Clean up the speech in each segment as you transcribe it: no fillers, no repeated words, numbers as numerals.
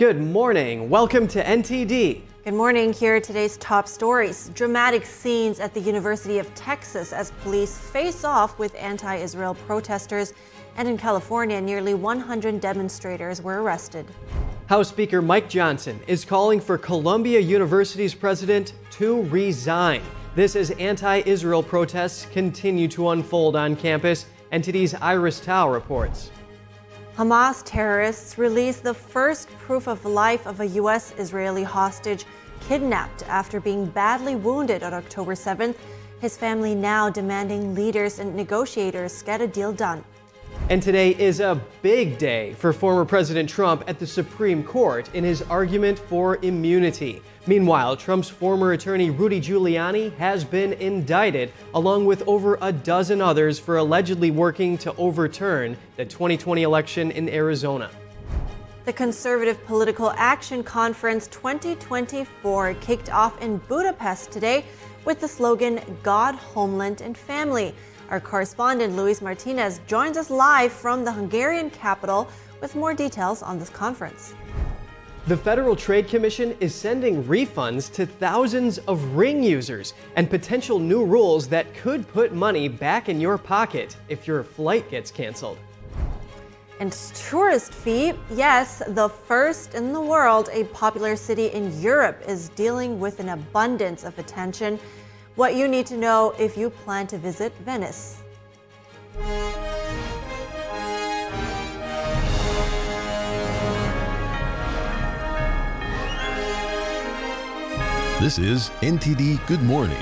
Good morning. Welcome to NTD. Good morning. Here are today's top stories. Dramatic scenes at the University of Texas as police face off with anti-Israel protesters. And in California, nearly 100 demonstrators were arrested. House Speaker Mike Johnson is calling for Columbia University's president to resign. This as anti-Israel protests continue to unfold on campus. NTD's Iris Tao reports. Hamas terrorists released the first proof of life of a U.S.-Israeli hostage kidnapped after being badly wounded on October 7th. His family now demanding leaders and negotiators get a deal done. And today is a big day for former President Trump at the Supreme Court in his argument for immunity. Meanwhile, Trump's former attorney Rudy Giuliani has been indicted, along with over a dozen others for allegedly working to overturn the 2020 election in Arizona. The Conservative Political Action Conference 2024 kicked off in Budapest today with the slogan, God, Homeland, and Family. Our correspondent Luis Martinez joins us live from the Hungarian capital with more details on this conference. The Federal Trade Commission is sending refunds to thousands of Ring users and potential new rules that could put money back in your pocket if your flight gets canceled. And tourist fee, yes, the first in the world, a popular city in Europe is dealing with an abundance of attention. What you need to know if you plan to visit Venice. This is NTD Good Morning.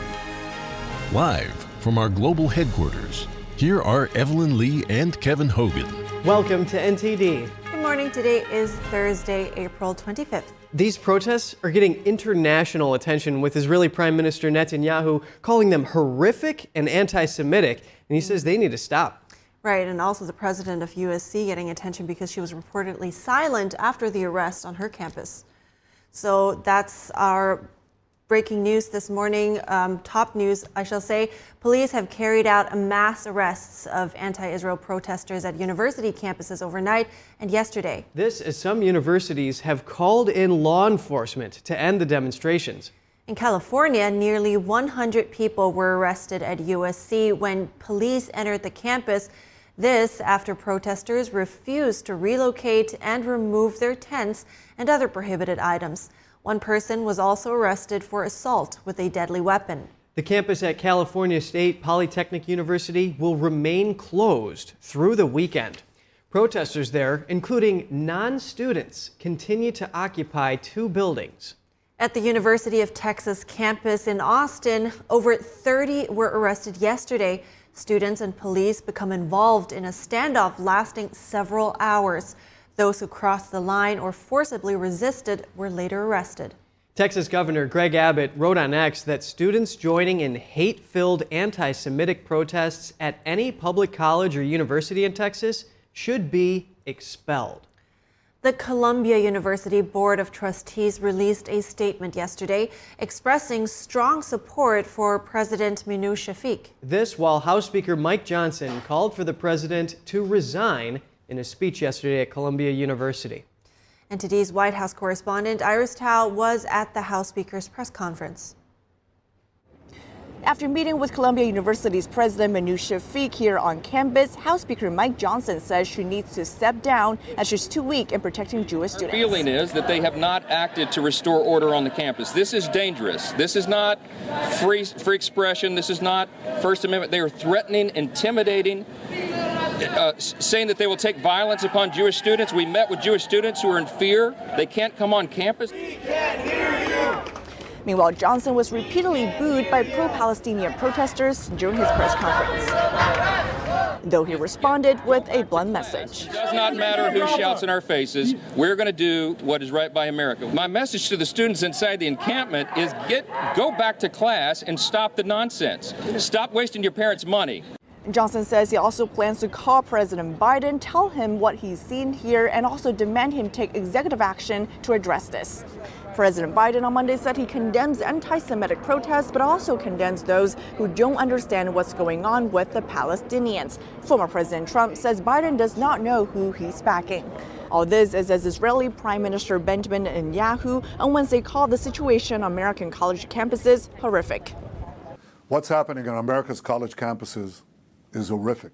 Live from our global headquarters, here are Evelyn Lee and Kevin Hogan. Welcome to NTD. Good morning. Today is Thursday, April 25th. These protests are getting international attention, with Israeli Prime Minister Netanyahu calling them horrific and anti-Semitic, and he says they need to stop. Right, and also the president of USC getting attention because she was reportedly silent after the arrest on her campus. So that's our breaking news this morning, top news, I shall say. Police have carried out mass arrests of anti-Israel protesters at university campuses overnight and yesterday. This as some universities have called in law enforcement to end the demonstrations. In California, nearly 100 people were arrested at USC when police entered the campus. This after protesters refused to relocate and remove their tents and other prohibited items. One person was also arrested for assault with a deadly weapon. The campus at California State Polytechnic University will remain closed through the weekend. Protesters there, including non-students, continue to occupy two buildings. At the University of Texas campus in Austin, over 30 were arrested yesterday. Students and police become involved in a standoff lasting several hours. Those who crossed the line or forcibly resisted were later arrested. Texas Governor Greg Abbott wrote on X that students joining in hate-filled anti-Semitic protests at any public college or university in Texas should be expelled. The Columbia University Board of Trustees released a statement yesterday expressing strong support for President Minu Shafiq. This while House Speaker Mike Johnson called for the president to resign in a speech yesterday at Columbia University. NTD's White House correspondent Iris Tao was at the House Speaker's press conference. After meeting with Columbia University's President Minu Shafiq here on campus, House Speaker Mike Johnson says she needs to step down as she's too weak in protecting Jewish students. The feeling is that they have not acted to restore order on the campus. This is dangerous. This is not free expression. This is not First Amendment. They are threatening, intimidating, saying that they will take violence upon Jewish students. We met with Jewish students who are in fear. They can't come on campus. We can't hear you. Meanwhile, Johnson was repeatedly booed by pro-Palestinian protesters during his press conference, though he responded with a blunt message. It does not matter who shouts in our faces. We're going to do what is right by America. My message to the students inside the encampment is go back to class and stop the nonsense. Stop wasting your parents' money. Johnson says he also plans to call President Biden, tell him what he's seen here, and also demand him take executive action to address this. President Biden on Monday said he condemns anti-Semitic protests, but also condemns those who don't understand what's going on with the Palestinians. Former President Trump says Biden does not know who he's backing. All this is as Israeli Prime Minister Benjamin Netanyahu on Wednesday called the situation on American college campuses horrific. What's happening on America's college campuses is horrific.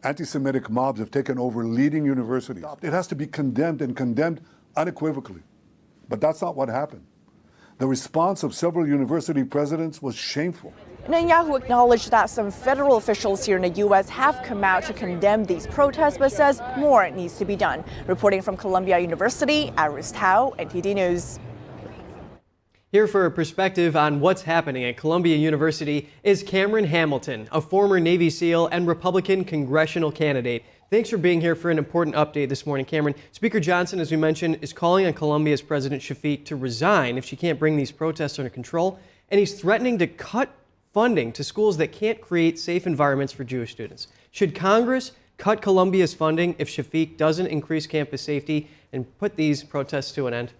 Anti-Semitic mobs have taken over leading universities. It has to be condemned and condemned unequivocally. But that's not what happened. The response of several university presidents was shameful. Netanyahu acknowledged that some federal officials here in the U.S. have come out to condemn these protests, but says more needs to be done. Reporting from Columbia University, Iris Tao, NTD News. Here for a perspective on what's happening at Columbia University is Cameron Hamilton, a former Navy SEAL and Republican congressional candidate. Thanks for being here for an important update this morning, Cameron. Speaker Johnson, as we mentioned, is calling on Columbia's President Shafiq to resign if she can't bring these protests under control, and he's threatening to cut funding to schools that can't create safe environments for Jewish students. Should Congress cut Columbia's funding if Shafiq doesn't increase campus safety and put these protests to an end?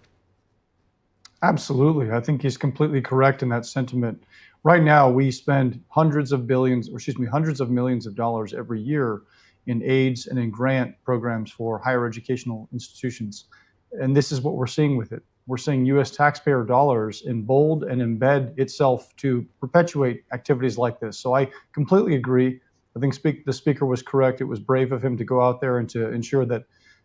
Absolutely. I think he's completely correct in that sentiment. Right now, we spend hundreds of millions of dollars every year in aids and in grant programs for higher educational institutions. And this is what we're seeing with it. We're seeing U.S. taxpayer dollars embolden and embed itself to perpetuate activities like this. So I completely agree. I think the speaker was correct. It was brave of him to go out there and to ensure that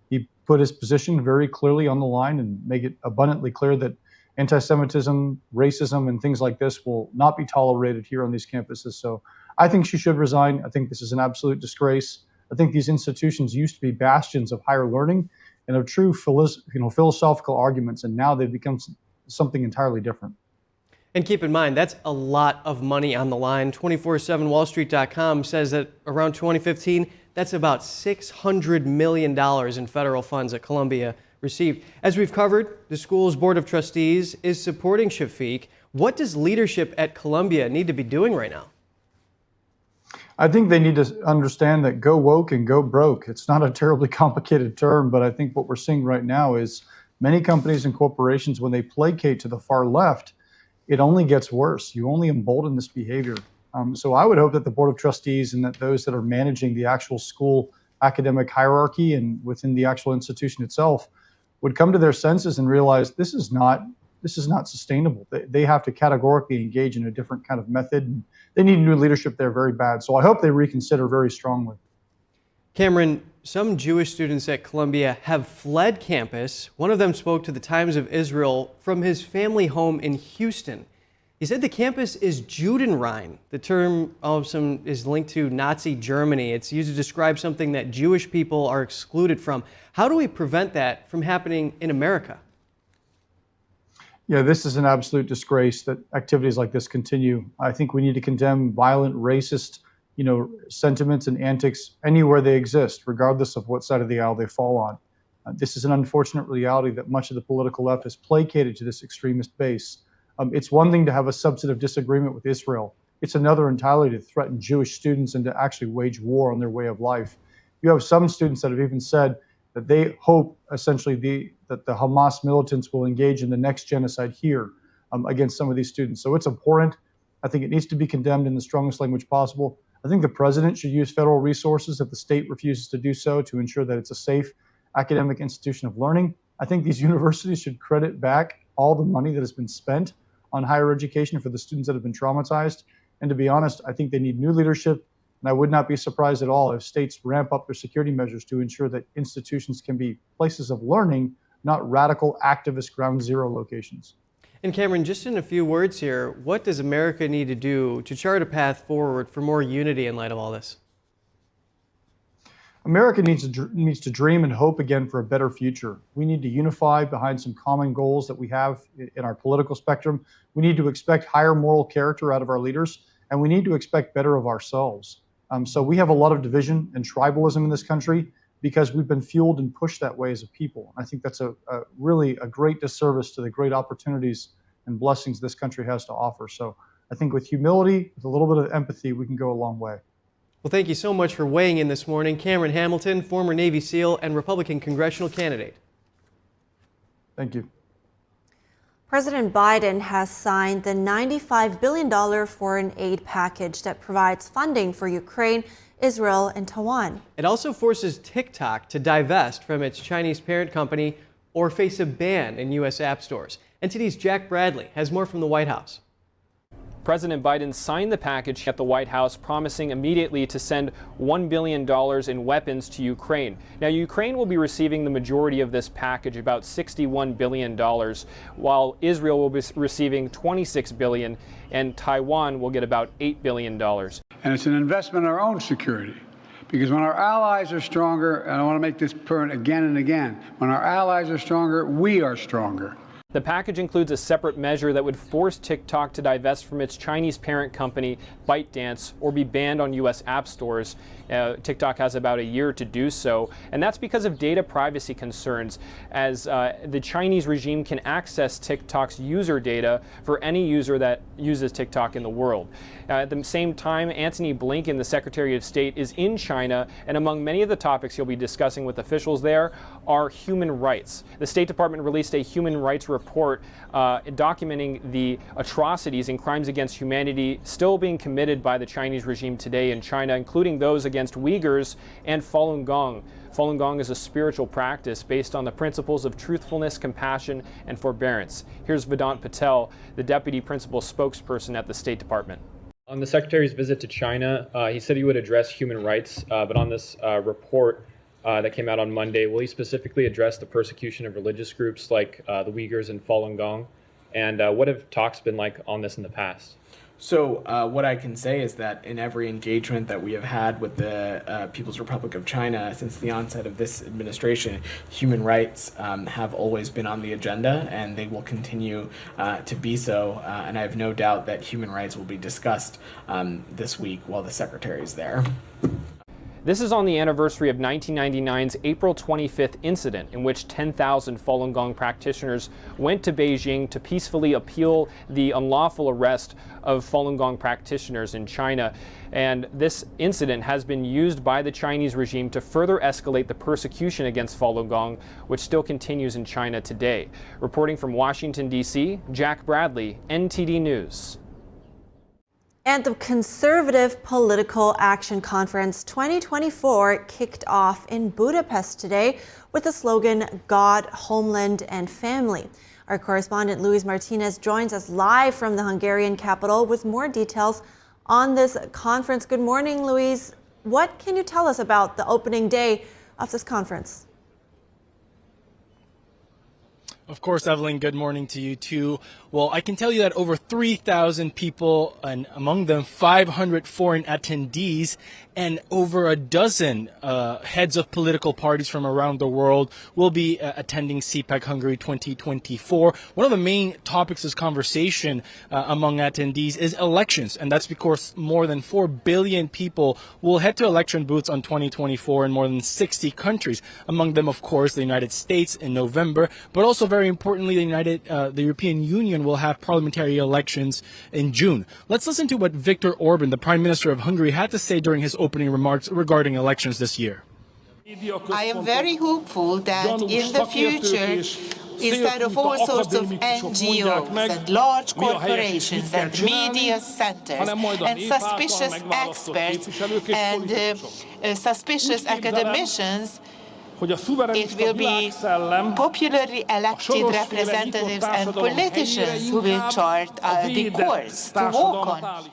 he put his position very clearly on the line and make it abundantly clear that anti-Semitism, racism, and things like this will not be tolerated here on these campuses. So I think she should resign. I think this is an absolute disgrace. I think these institutions used to be bastions of higher learning and of true philosophical arguments, and now they've become something entirely different. And keep in mind, that's a lot of money on the line. 247wallstreet.com says that around 2015, that's about $600 million in federal funds that Columbia received. As we've covered, the school's Board of Trustees is supporting Shafiq. What does leadership at Columbia need to be doing right now? I think they need to understand that go woke and go broke. It's not a terribly complicated term, but I think what we're seeing right now is many companies and corporations, when they placate to the far left, it only gets worse. You only embolden this behavior. So I would hope that the Board of Trustees and that those that are managing the actual school academic hierarchy and within the actual institution itself would come to their senses and realize this is not sustainable. They have to categorically engage in a different kind of method. And they need new leadership there very bad. So I hope they reconsider very strongly. Cameron, some Jewish students at Columbia have fled campus. One of them spoke to the Times of Israel from his family home in Houston. He said the campus is Judenrein. The term is linked to Nazi Germany. It's used to describe something that Jewish people are excluded from. How do we prevent that from happening in America? Yeah, this is an absolute disgrace that activities like this continue. I think we need to condemn violent, racist, sentiments and antics anywhere they exist, regardless of what side of the aisle they fall on. This is an unfortunate reality that much of the political left has placated to this extremist base. It's one thing to have a substantive disagreement with Israel. It's another entirely to threaten Jewish students and to actually wage war on their way of life. You have some students that have even said that they hope essentially that the Hamas militants will engage in the next genocide here against some of these students. So it's abhorrent. I think it needs to be condemned in the strongest language possible. I think the president should use federal resources if the state refuses to do so to ensure that it's a safe academic institution of learning. I think these universities should credit back all the money that has been spent on higher education for the students that have been traumatized. And to be honest, I think they need new leadership. And I would not be surprised at all if states ramp up their security measures to ensure that institutions can be places of learning, not radical activist ground zero locations. And Cameron, just in a few words here, what does America need to do to chart a path forward for more unity in light of all this? America needs to dream and hope again for a better future. We need to unify behind some common goals that we have in our political spectrum. We need to expect higher moral character out of our leaders, and we need to expect better of ourselves. So we have a lot of division and tribalism in this country because we've been fueled and pushed that way as a people. I think that's really a great disservice to the great opportunities and blessings this country has to offer. So I think with humility, with a little bit of empathy, we can go a long way. Well, thank you so much for weighing in this morning. Cameron Hamilton, former Navy SEAL and Republican congressional candidate. Thank you. President Biden has signed the $95 billion foreign aid package that provides funding for Ukraine Israel, and Taiwan. It also forces TikTok to divest from its Chinese parent company or face a ban in U.S. app stores. NTD's Jack Bradley has more from the White House. President Biden signed the package at the White House, promising immediately to send $1 billion in weapons to Ukraine. Now, Ukraine will be receiving the majority of this package, about $61 billion, while Israel will be receiving $26 billion, and Taiwan will get about $8 billion. And it's an investment in our own security. Because when our allies are stronger, and I want to make this point again and again, when our allies are stronger, we are stronger. The package includes a separate measure that would force TikTok to divest from its Chinese parent company, ByteDance, or be banned on U.S. app stores. TikTok has about a year to do so, and that's because of data privacy concerns, as the Chinese regime can access TikTok's user data for any user that uses TikTok in the world. At the same time, Antony Blinken, the Secretary of State, is in China, and among many of the topics he'll be discussing with officials there are human rights. The State Department released a human rights report documenting the atrocities and crimes against humanity still being committed by the Chinese regime today in China, including those against Uyghurs and Falun Gong. Falun Gong is a spiritual practice based on the principles of truthfulness, compassion, and forbearance. Here's Vedant Patel, the Deputy Principal Spokesperson at the State Department. On the Secretary's visit to China, he said he would address human rights, but on this report that came out on Monday, will he specifically address the persecution of religious groups like the Uyghurs and Falun Gong? And what have talks been like on this in the past? So what I can say is that in every engagement that we have had with the People's Republic of China since the onset of this administration, human rights have always been on the agenda, and they will continue to be so. And I have no doubt that human rights will be discussed this week while the Secretary is there. This is on the anniversary of 1999's April 25th incident, in which 10,000 Falun Gong practitioners went to Beijing to peacefully appeal the unlawful arrest of Falun Gong practitioners in China. And this incident has been used by the Chinese regime to further escalate the persecution against Falun Gong, which still continues in China today. Reporting from Washington, D.C., Jack Bradley, NTD News. And the Conservative Political Action Conference 2024 kicked off in Budapest today with the slogan, God, Homeland, and Family. Our correspondent Luis Martinez joins us live from the Hungarian capital with more details on this conference. Good morning, Luis. What can you tell us about the opening day of this conference? Of course, Evelyn, good morning to you too. Well, I can tell you that over 3,000 people, and among them 500 foreign attendees, and over a dozen heads of political parties from around the world will be attending CPAC Hungary 2024. One of the main topics of conversation among attendees is elections, and that's because more than 4 billion people will head to election booths on 2024 in more than 60 countries. Among them, of course, the United States in November, but also very importantly, the European Union will have parliamentary elections in June. Let's listen to what Viktor Orban, the Prime Minister of Hungary, had to say during his opening remarks regarding elections this year. I am very hopeful that in the future, instead of all sorts of NGOs and large corporations and media centers and suspicious experts and suspicious academicians, it will be popularly elected representatives and politicians who will chart the course to walk on.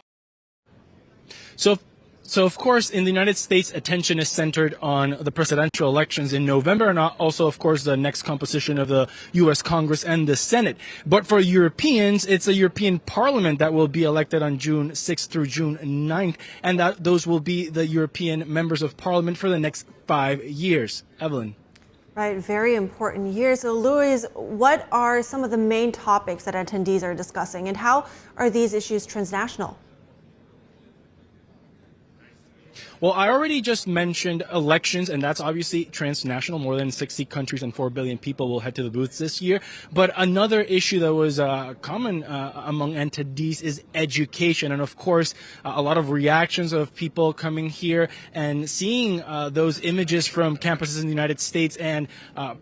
So, of course, in the United States, attention is centered on the presidential elections in November and also, of course, the next composition of the U.S. Congress and the Senate. But for Europeans, it's a European Parliament that will be elected on June 6th through June 9th, and those will be the European members of Parliament for the next 5 years. Evelyn. Right, very important year. So, Luis, what are some of the main topics that attendees are discussing, and how are these issues transnational? Well, I already just mentioned elections, and that's obviously transnational. More than 60 countries and 4 billion people will head to the booths this year. But another issue that was common among attendees is education. And of course, a lot of reactions of people coming here and seeing those images from campuses in the United States and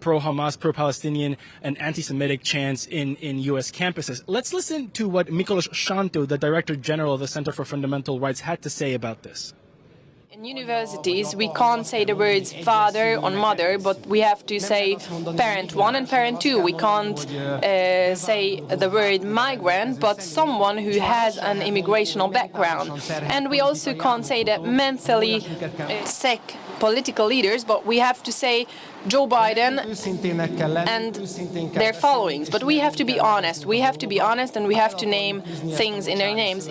pro-Hamas, pro-Palestinian, and anti-Semitic chants in U.S. campuses. Let's listen to what Miklos Shantou, the Director General of the Center for Fundamental Rights, had to say about this. In universities, we can't say the words father or mother, but we have to say parent 1 and parent 2. We can't say the word migrant, but someone who has an immigrational background. And we also can't say that mentally sick political leaders, but we have to say Joe Biden and their followings. But we have to be honest. We have to be honest, and we have to name things in their names.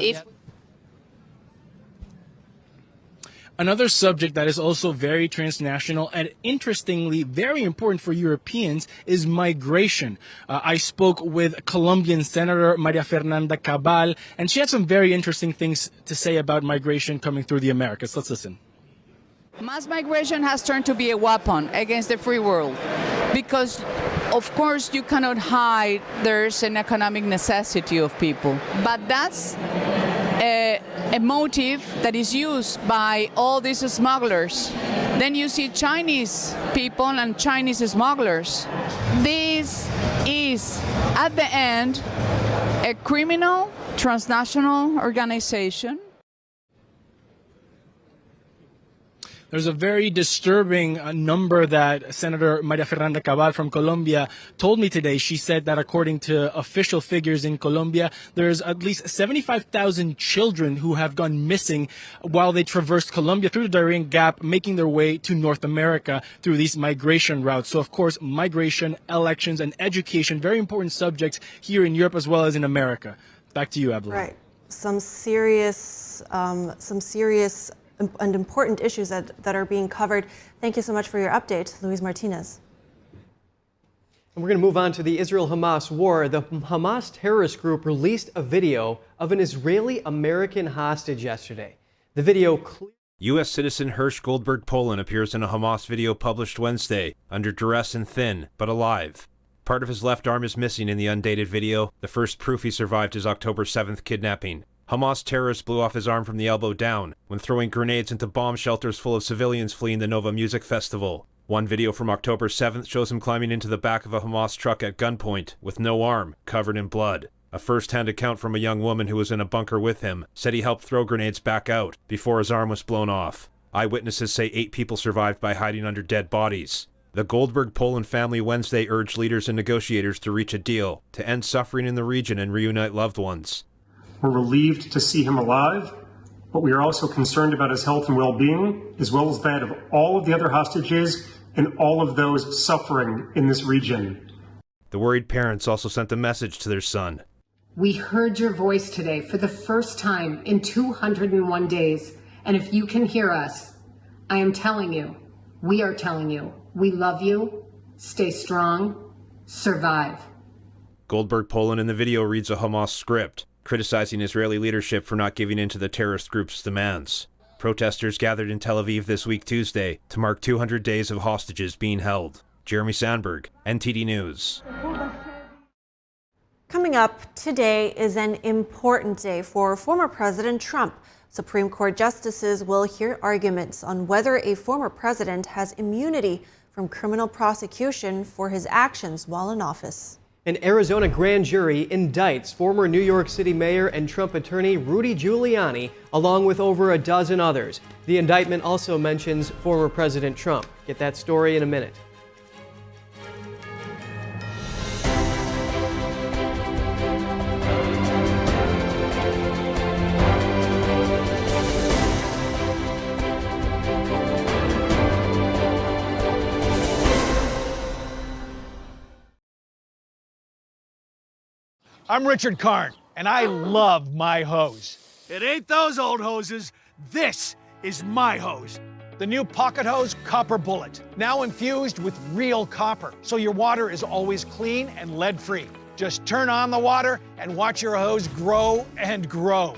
Another subject that is also very transnational and interestingly very important for Europeans is migration. I spoke with Colombian Senator Maria Fernanda Cabal, and she had some very interesting things to say about migration coming through the Americas. Let's listen. Mass migration has turned to be a weapon against the free world because, of course, you cannot hide there's an economic necessity of people. But that's a motive that is used by all these smugglers. Then you see Chinese people and Chinese smugglers. This is, at the end, a criminal transnational organization. There's a very disturbing number that Senator Maria Fernanda Cabal from Colombia told me today. She said that according to official figures in Colombia, there's at least 75,000 children who have gone missing while they traversed Colombia through the Darien Gap, making their way to North America through these migration routes. So, of course, migration, elections, and education, very important subjects here in Europe as well as in America. Back to you, Evelyn. Right. Some serious and important issues that are being covered. Thank you so much for your update, Luis Martinez. And we're going to move on to the Israel-Hamas war. The Hamas terrorist group released a video of an Israeli-American hostage yesterday. The video U.S. citizen Hirsch Goldberg Poland appears in a Hamas video published Wednesday, under duress and thin, but alive. Part of his left arm is missing in the undated video. The first proof he survived his October 7th kidnapping. Hamas terrorists blew off his arm from the elbow down when throwing grenades into bomb shelters full of civilians fleeing the Nova Music Festival. One video from October 7th shows him climbing into the back of a Hamas truck at gunpoint with no arm, covered in blood. A first-hand account from a young woman who was in a bunker with him said he helped throw grenades back out before his arm was blown off. Eyewitnesses say 8 people survived by hiding under dead bodies. The Goldberg Poland family Wednesday urged leaders and negotiators to reach a deal to end suffering in the region and reunite loved ones. We're relieved to see him alive, but we are also concerned about his health and well-being, as well as that of all of the other hostages and all of those suffering in this region. The worried parents also sent a message to their son. We heard your voice today for the first time in 201 days, and if you can hear us, I am telling you, we are telling you, we love you, stay strong, survive. Goldberg Poland in the video reads a Hamas script, criticizing Israeli leadership for not giving in to the terrorist group's demands. Protesters gathered in Tel Aviv this week Tuesday to mark 200 days of hostages being held. Jeremy Sandberg, NTD News. Coming up, today is an important day for former President Trump. Supreme Court justices will hear arguments on whether a former president has immunity from criminal prosecution for his actions while in office. An Arizona grand jury indicts former New York City mayor and Trump attorney Rudy Giuliani, along with over a dozen others. The indictment also mentions former President Trump. Get that story in a minute. I'm Richard Karn, and I love my hose. It ain't those old hoses. This is my hose. The new Pocket Hose Copper Bullet, now infused with real copper, so your water is always clean and lead-free. Just turn on the water and watch your hose grow and grow.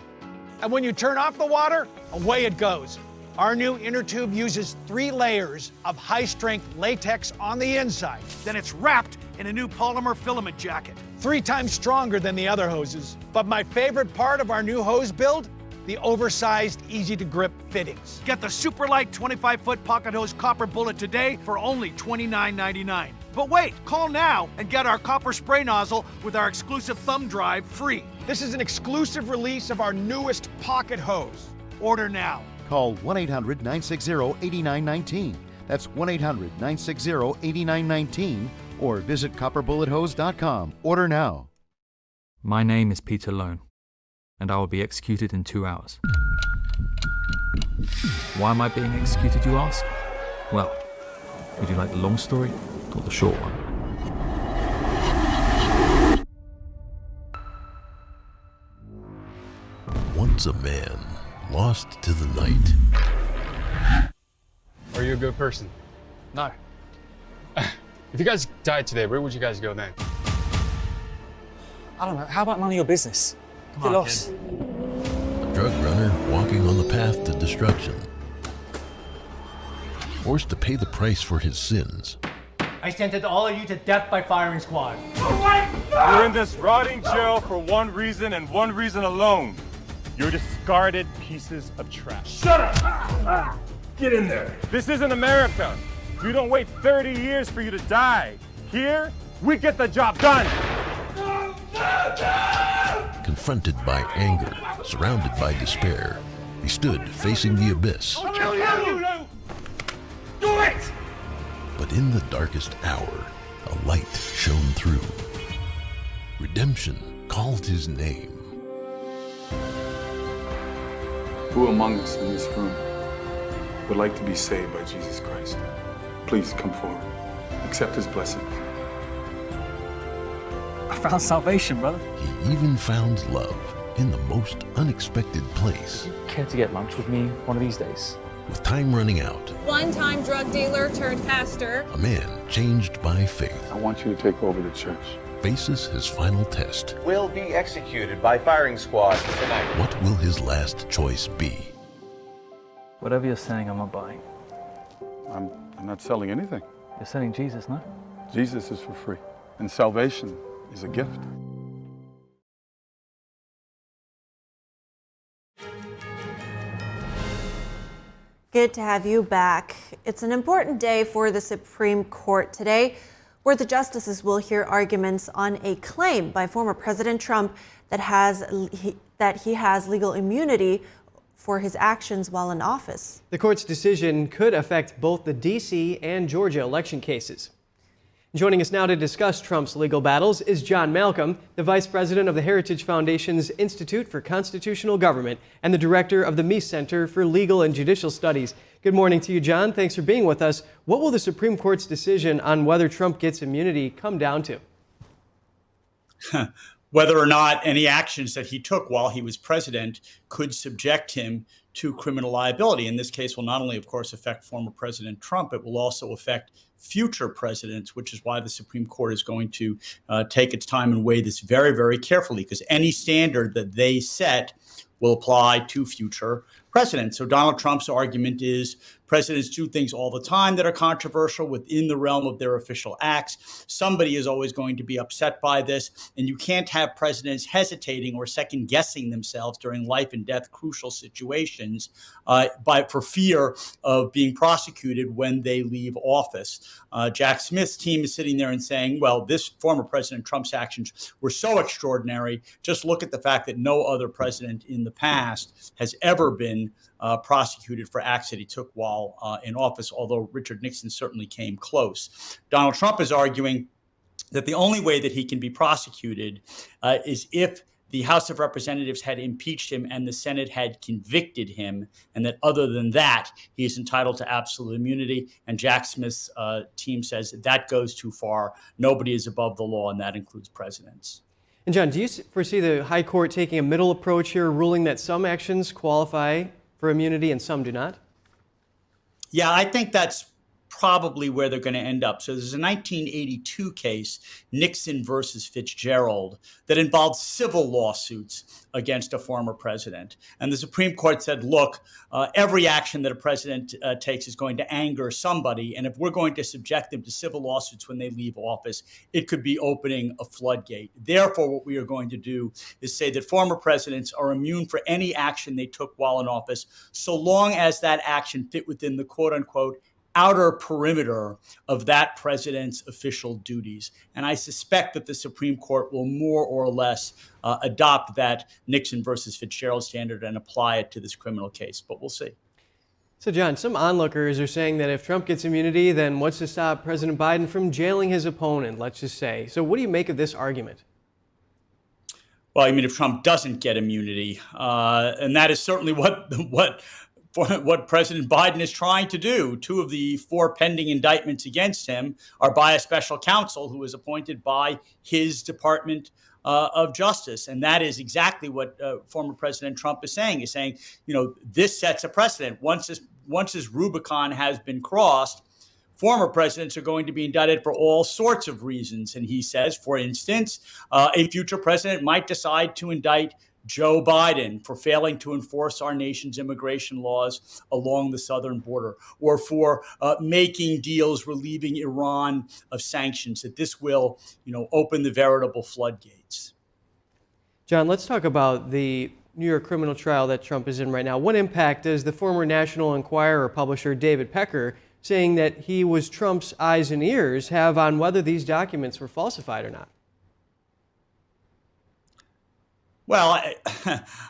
And when you turn off the water, away it goes. Our new inner tube uses 3 layers of high-strength latex on the inside. Then it's wrapped in a new polymer filament jacket, 3 times stronger than the other hoses. But my favorite part of our new hose build, the oversized, easy-to-grip fittings. Get the super light 25-foot Pocket Hose Copper Bullet today for only $29.99. But wait, call now and get our copper spray nozzle with our exclusive thumb drive free. This is an exclusive release of our newest Pocket Hose. Order now. Call 1-800-960-8919. That's 1-800-960-8919 or visit copperbullethose.com. Order now. My name is Peter Lone, and I will be executed in 2 hours. Why am I being executed, you ask? Well, would you like the long story or the short one? Once a man lost to the night. Are you a good person? No. If you guys died today, where would you guys go then? I don't know. How about none of your business? Get lost. A drug runner walking on the path to destruction. Forced to pay the price for his sins. I sentenced all of you to death by firing squad. You're in this rotting jail for one reason and one reason alone. You're discarded pieces of trash. Shut up! Get in there. This isn't America. We don't wait 30 years for you to die. Here, we get the job done. Confronted by anger, surrounded by despair, he stood facing the abyss. I'll kill you! Do it! But in the darkest hour, a light shone through. Redemption called his name. Who among us in this room would like to be saved by Jesus Christ? Please come forward. Accept his blessing. I found salvation, brother. He even found love in the most unexpected place. Care to get lunch with me one of these days? With time running out, One-time drug dealer turned pastor. a man changed by faith I want you to take over the church. faces his final test. Will be executed by firing squad tonight. What will his last choice be? Whatever you're saying, I'm not buying. I'm not selling anything. You're selling Jesus, no? Jesus is for free, and salvation is a gift. Good to have you back. It's an important day for the Supreme Court today, where the justices will hear arguments on a claim by former President Trump that he has legal immunity for his actions while in office. The court's decision could affect both the D.C. and Georgia election cases. Joining us now to discuss Trump's legal battles is John Malcolm, the Vice President of the Heritage Foundation's Institute for Constitutional Government and the Director of the Meese Center for Legal and Judicial Studies. Good morning to you, John. Thanks for being with us. What will the Supreme Court's decision on whether Trump gets immunity come down to? Whether or not any actions that he took while he was president could subject him to criminal liability. In this case will not only, of course, affect former President Trump, it will also affect future presidents, which is why the Supreme Court is going to take its time and weigh this very, very carefully, because any standard that they set will apply to future presidents. So Donald Trump's argument is presidents do things all the time that are controversial within the realm of their official acts. Somebody is always going to be upset by this, and you can't have presidents hesitating or second guessing themselves during life and death crucial situations for fear of being prosecuted when they leave office. Jack Smith's team is sitting there and saying, well, this former President Trump's actions were so extraordinary. Just look at the fact that no other president in the past has ever been prosecuted for acts that he took while in office, although Richard Nixon certainly came close. Donald Trump is arguing that the only way that he can be prosecuted is if the House of Representatives had impeached him and the Senate had convicted him, and that other than that, he is entitled to absolute immunity. And Jack Smith's team says that goes too far. Nobody is above the law, and that includes presidents. And John, do you foresee the High Court taking a middle approach here, ruling that some actions qualify for immunity and some do not? Yeah, I think that's probably where they're going to end up. So there's a 1982 case, Nixon versus Fitzgerald, that involved civil lawsuits against a former president. And the Supreme Court said, look, every action that a president takes is going to anger somebody. And if we're going to subject them to civil lawsuits when they leave office, it could be opening a floodgate. Therefore, what we are going to do is say that former presidents are immune for any action they took while in office, so long as that action fit within the quote unquote outer perimeter of that president's official duties. And I suspect that the Supreme Court will more or less adopt that Nixon versus Fitzgerald standard and apply it to this criminal case, but we'll see. So, John, some onlookers are saying that if Trump gets immunity, then what's to stop President Biden from jailing his opponent, let's just say. So what do you make of this argument? Well, I mean, if Trump doesn't get immunity, and that is certainly what President Biden is trying to do. 2 of the 4 pending indictments against him are by a special counsel who is appointed by his Department of Justice. And that is exactly what former President Trump is saying. He's saying, you know, this sets a precedent. Once this Rubicon has been crossed, former presidents are going to be indicted for all sorts of reasons. And he says, for instance, a future president might decide to indict Joe Biden for failing to enforce our nation's immigration laws along the southern border, or for making deals relieving Iran of sanctions, that this will, you know, open the veritable floodgates. John, let's talk about the New York criminal trial that Trump is in right now. What impact does the former National Enquirer publisher David Pecker saying that he was Trump's eyes and ears have on whether these documents were falsified or not? Well,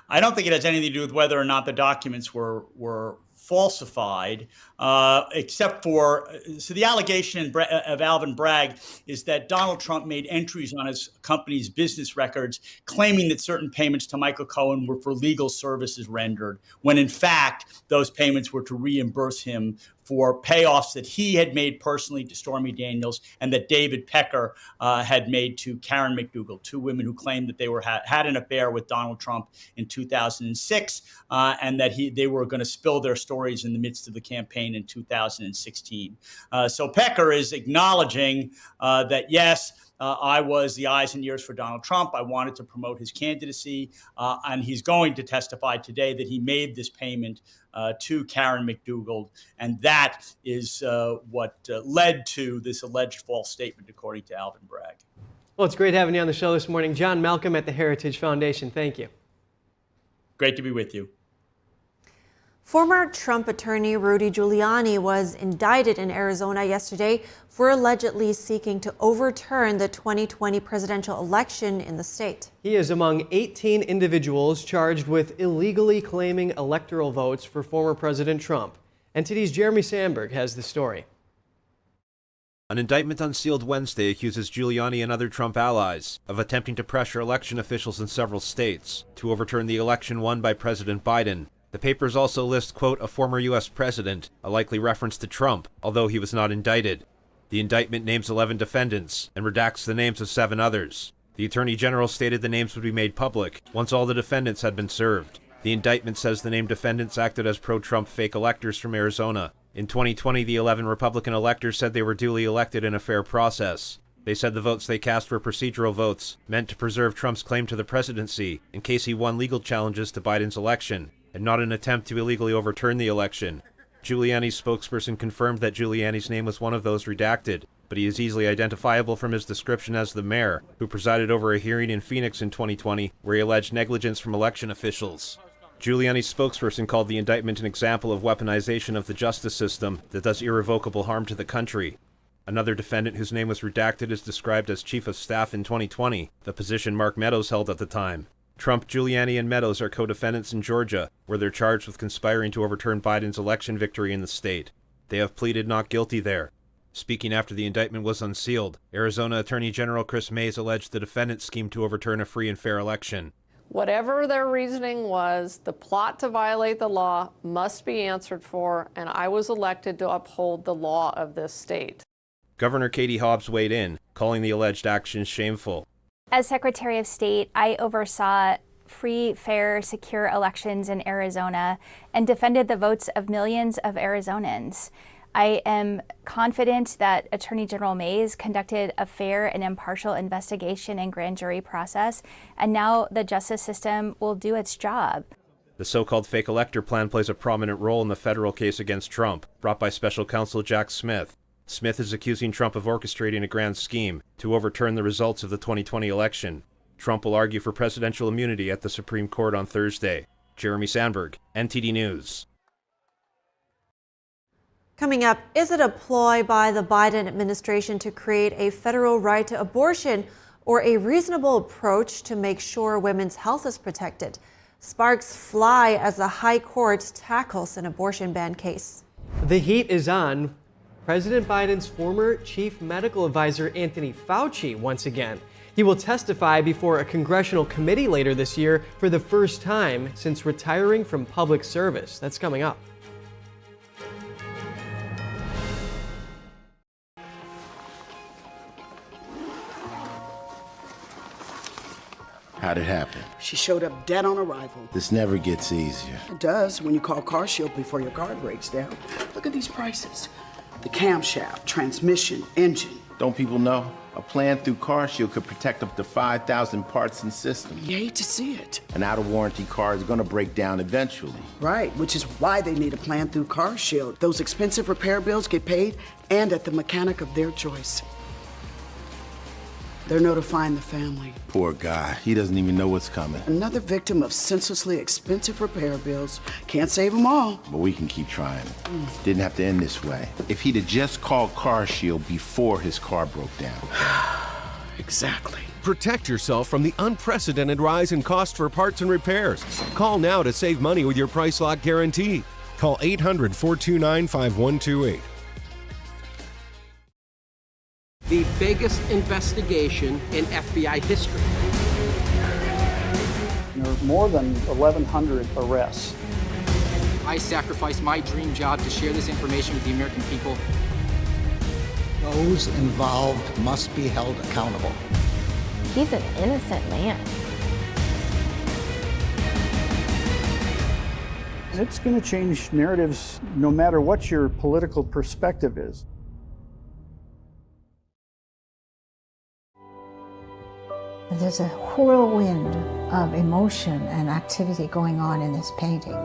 I don't think it has anything to do with whether or not the documents were falsified, except for, so the allegation of Alvin Bragg is that Donald Trump made entries on his company's business records claiming that certain payments to Michael Cohen were for legal services rendered, when in fact those payments were to reimburse him for payoffs that he had made personally to Stormy Daniels and that David Pecker had made to Karen McDougal, 2 women who claimed that they had an affair with Donald Trump in 2006 and that they were going to spill their stories in the midst of the campaign in 2016. So Pecker is acknowledging that, yes, I was the eyes and ears for Donald Trump. I wanted to promote his candidacy. And he's going to testify today that he made this payment to Karen McDougal. And that is what led to this alleged false statement, according to Alvin Bragg. Well, it's great having you on the show this morning. John Malcolm at the Heritage Foundation. Thank you. Great to be with you. Former Trump attorney Rudy Giuliani was indicted in Arizona yesterday for allegedly seeking to overturn the 2020 presidential election in the state. He is among 18 individuals charged with illegally claiming electoral votes for former President Trump. NTD's Jeremy Sandberg has the story. An indictment unsealed Wednesday accuses Giuliani and other Trump allies of attempting to pressure election officials in several states to overturn the election won by President Biden. The papers also list, quote, a former U.S. president, a likely reference to Trump, although he was not indicted. The indictment names 11 defendants and redacts the names of 7 others. The Attorney General stated the names would be made public once all the defendants had been served. The indictment says the named defendants acted as pro-Trump fake electors from Arizona. In 2020, the 11 Republican electors said they were duly elected in a fair process. They said the votes they cast were procedural votes, meant to preserve Trump's claim to the presidency in case he won legal challenges to Biden's election, and not an attempt to illegally overturn the election. Giuliani's spokesperson confirmed that Giuliani's name was one of those redacted, but he is easily identifiable from his description as the mayor, who presided over a hearing in Phoenix in 2020 where he alleged negligence from election officials. Giuliani's spokesperson called the indictment an example of weaponization of the justice system that does irrevocable harm to the country. Another defendant whose name was redacted is described as chief of staff in 2020, the position Mark Meadows held at the time. Trump, Giuliani, and Meadows are co-defendants in Georgia, where they're charged with conspiring to overturn Biden's election victory in the state. They have pleaded not guilty there. Speaking after the indictment was unsealed, Arizona Attorney General Chris Mays alleged the defendants schemed to overturn a free and fair election. Whatever their reasoning was, the plot to violate the law must be answered for, and I was elected to uphold the law of this state. Governor Katie Hobbs weighed in, calling the alleged actions shameful. As Secretary of State, I oversaw free, fair, secure elections in Arizona and defended the votes of millions of Arizonans. I am confident that Attorney General Mays conducted a fair and impartial investigation and grand jury process, and now the justice system will do its job. The so-called fake elector plan plays a prominent role in the federal case against Trump, brought by special counsel Jack Smith. Smith is accusing Trump of orchestrating a grand scheme to overturn the results of the 2020 election. Trump will argue for presidential immunity at the Supreme Court on Thursday. Jeremy Sandberg, NTD News. Coming up, is it a ploy by the Biden administration to create a federal right to abortion or a reasonable approach to make sure women's health is protected? Sparks fly as the High Court tackles an abortion ban case. The heat is on President Biden's former chief medical advisor, Anthony Fauci, once again. He will testify before a congressional committee later this year for the first time since retiring from public service. That's coming up. How'd it happen? She showed up dead on arrival. This never gets easier. It does when you call CarShield before your car breaks down. Look at these prices. The camshaft, transmission, engine. Don't people know? A plan through CarShield could protect up to 5,000 parts and systems. You hate to see it. An out-of-warranty car is gonna break down eventually. Right, which is why they need a plan through CarShield. Those expensive repair bills get paid and at the mechanic of their choice. They're notifying the family. Poor guy, he doesn't even know what's coming. Another victim of senselessly expensive repair bills. Can't save them all. But we can keep trying. Didn't have to end this way. If he'd have just called CarShield before his car broke down. Exactly. Protect yourself from the unprecedented rise in cost for parts and repairs. Call now to save money with your Price Lock guarantee. Call 800-429-5128. The biggest investigation in FBI history. There are more than 1,100 arrests. I sacrificed my dream job to share this information with the American people. Those involved must be held accountable. He's an innocent man. It's going to change narratives no matter what your political perspective is. There's a whirlwind of emotion and activity going on in this painting.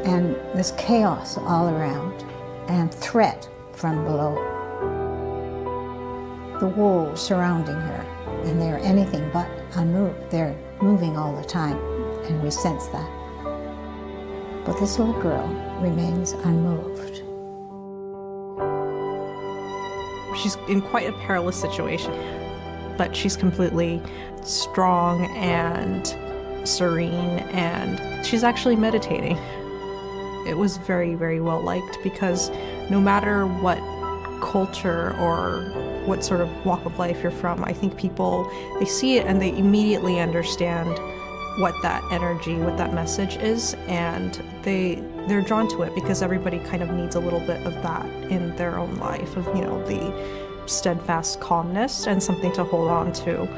And there's chaos all around and threat from below. The wolves surrounding her, and they're anything but unmoved. They're moving all the time, and we sense that. But this little girl remains unmoved. She's in quite a perilous situation. But she's completely strong and serene, and she's actually meditating. It was very, very well liked because no matter what culture or what sort of walk of life you're from, I think people, they see it and they immediately understand what that energy, what that message is, and they're drawn to it because everybody kind of needs a little bit of that in their own life, of, you know, the steadfast calmness and something to hold on to.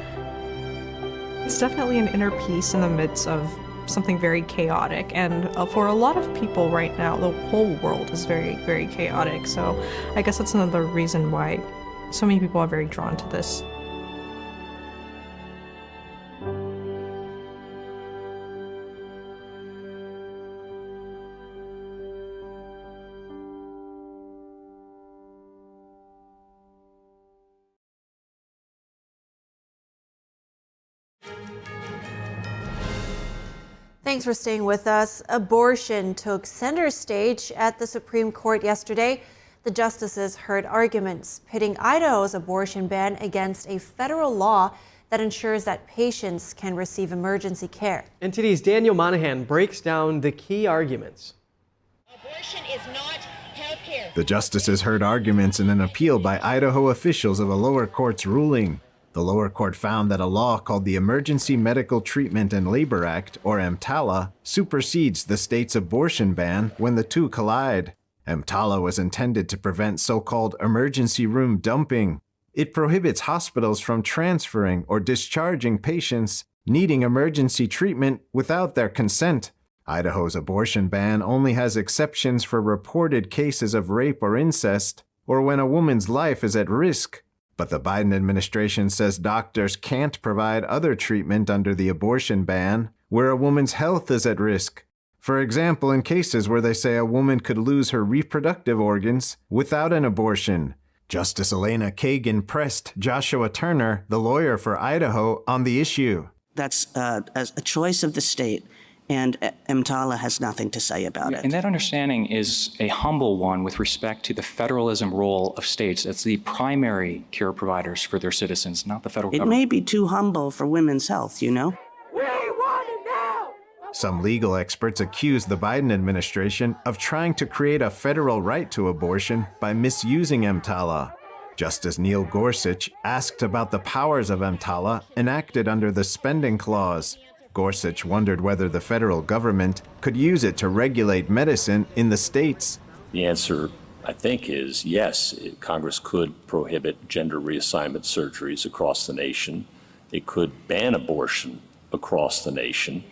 It's definitely an inner peace in the midst of something very chaotic, and for a lot of people right now, the whole world is very, very chaotic, so I guess that's another reason why so many people are very drawn to this. Thanks for staying with us. Abortion took center stage at the Supreme Court yesterday. The justices heard arguments pitting Idaho's abortion ban against a federal law that ensures that patients can receive emergency care. NTD's Daniel Monahan breaks down the key arguments. Abortion is not health care. The justices heard arguments in an appeal by Idaho officials of a lower court's ruling. The lower court found that a law called the Emergency Medical Treatment and Labor Act, or EMTALA, supersedes the state's abortion ban when the two collide. EMTALA was intended to prevent so-called emergency room dumping. It prohibits hospitals from transferring or discharging patients needing emergency treatment without their consent. Idaho's abortion ban only has exceptions for reported cases of rape or incest, or when a woman's life is at risk. But the Biden administration says doctors can't provide other treatment under the abortion ban where a woman's health is at risk. For example, in cases where they say a woman could lose her reproductive organs without an abortion. Justice Elena Kagan pressed Joshua Turner, the lawyer for Idaho, on the issue. That's a choice of the state, and EMTALA has nothing to say about it. And that understanding is a humble one with respect to the federalism role of states as the primary care providers for their citizens, not the federal government. It may be too humble for women's health, you know? We want an Some legal experts accuse the Biden administration of trying to create a federal right to abortion by misusing EMTALA. Justice Neil Gorsuch asked about the powers of EMTALA enacted under the spending clause. Gorsuch wondered whether the federal government could use it to regulate medicine in the states. The answer, I think, is yes. Congress could prohibit gender reassignment surgeries across the nation. It could ban abortion across the nation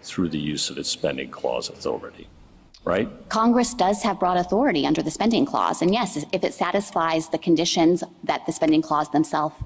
through the use of its spending clause authority, right? Congress does have broad authority under the spending clause. And yes, if it satisfies the conditions that the spending clause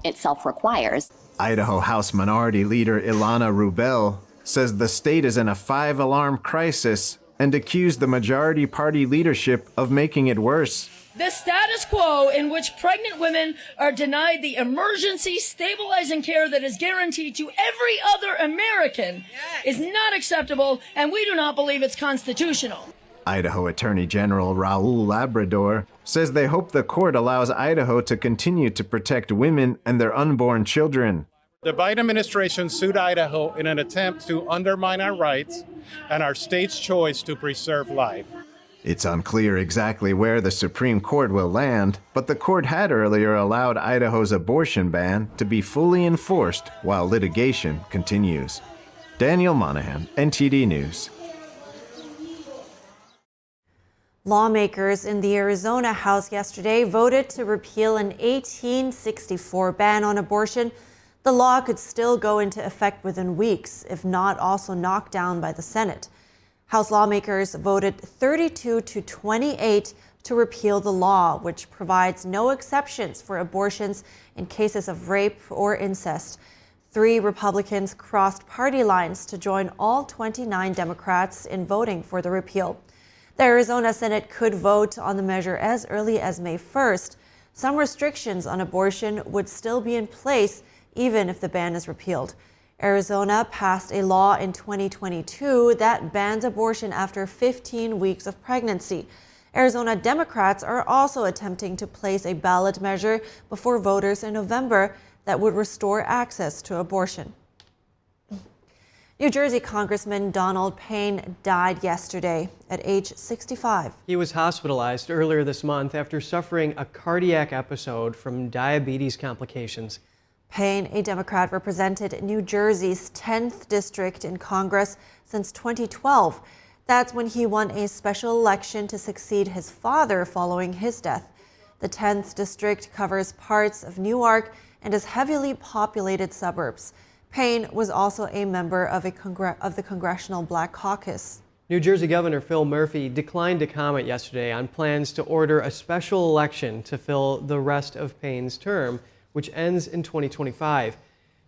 itself requires. Idaho House Minority Leader Ilana Rubel says the state is in a 5-alarm crisis and accused the majority party leadership of making it worse. The status quo in which pregnant women are denied the emergency stabilizing care that is guaranteed to every other American is not acceptable, and we do not believe it's constitutional. Idaho Attorney General Raul Labrador says they hope the court allows Idaho to continue to protect women and their unborn children. The Biden administration sued Idaho in an attempt to undermine our rights and our state's choice to preserve life. It's unclear exactly where the Supreme Court will land, but the court had earlier allowed Idaho's abortion ban to be fully enforced while litigation continues. Daniel Monahan, NTD News. Lawmakers in the Arizona House yesterday voted to repeal an 1864 ban on abortion. The law could still go into effect within weeks, if not also knocked down by the Senate. House lawmakers voted 32 to 28 to repeal the law, which provides no exceptions for abortions in cases of rape or incest. 3 Republicans crossed party lines to join all 29 Democrats in voting for the repeal. The Arizona Senate could vote on the measure as early as May 1st. Some restrictions on abortion would still be in place even if the ban is repealed. Arizona passed a law in 2022 that bans abortion after 15 weeks of pregnancy. Arizona Democrats are also attempting to place a ballot measure before voters in November that would restore access to abortion. New Jersey Congressman Donald Payne died yesterday at age 65. He was hospitalized earlier this month after suffering a cardiac episode from diabetes complications. Payne, a Democrat, represented New Jersey's 10th district in Congress since 2012. That's when he won a special election to succeed his father following his death. The 10th district covers parts of Newark and is heavily populated suburbs. Payne was also a member of the Congressional Black Caucus. New Jersey Governor Phil Murphy declined to comment yesterday on plans to order a special election to fill the rest of Payne's term, which ends in 2025.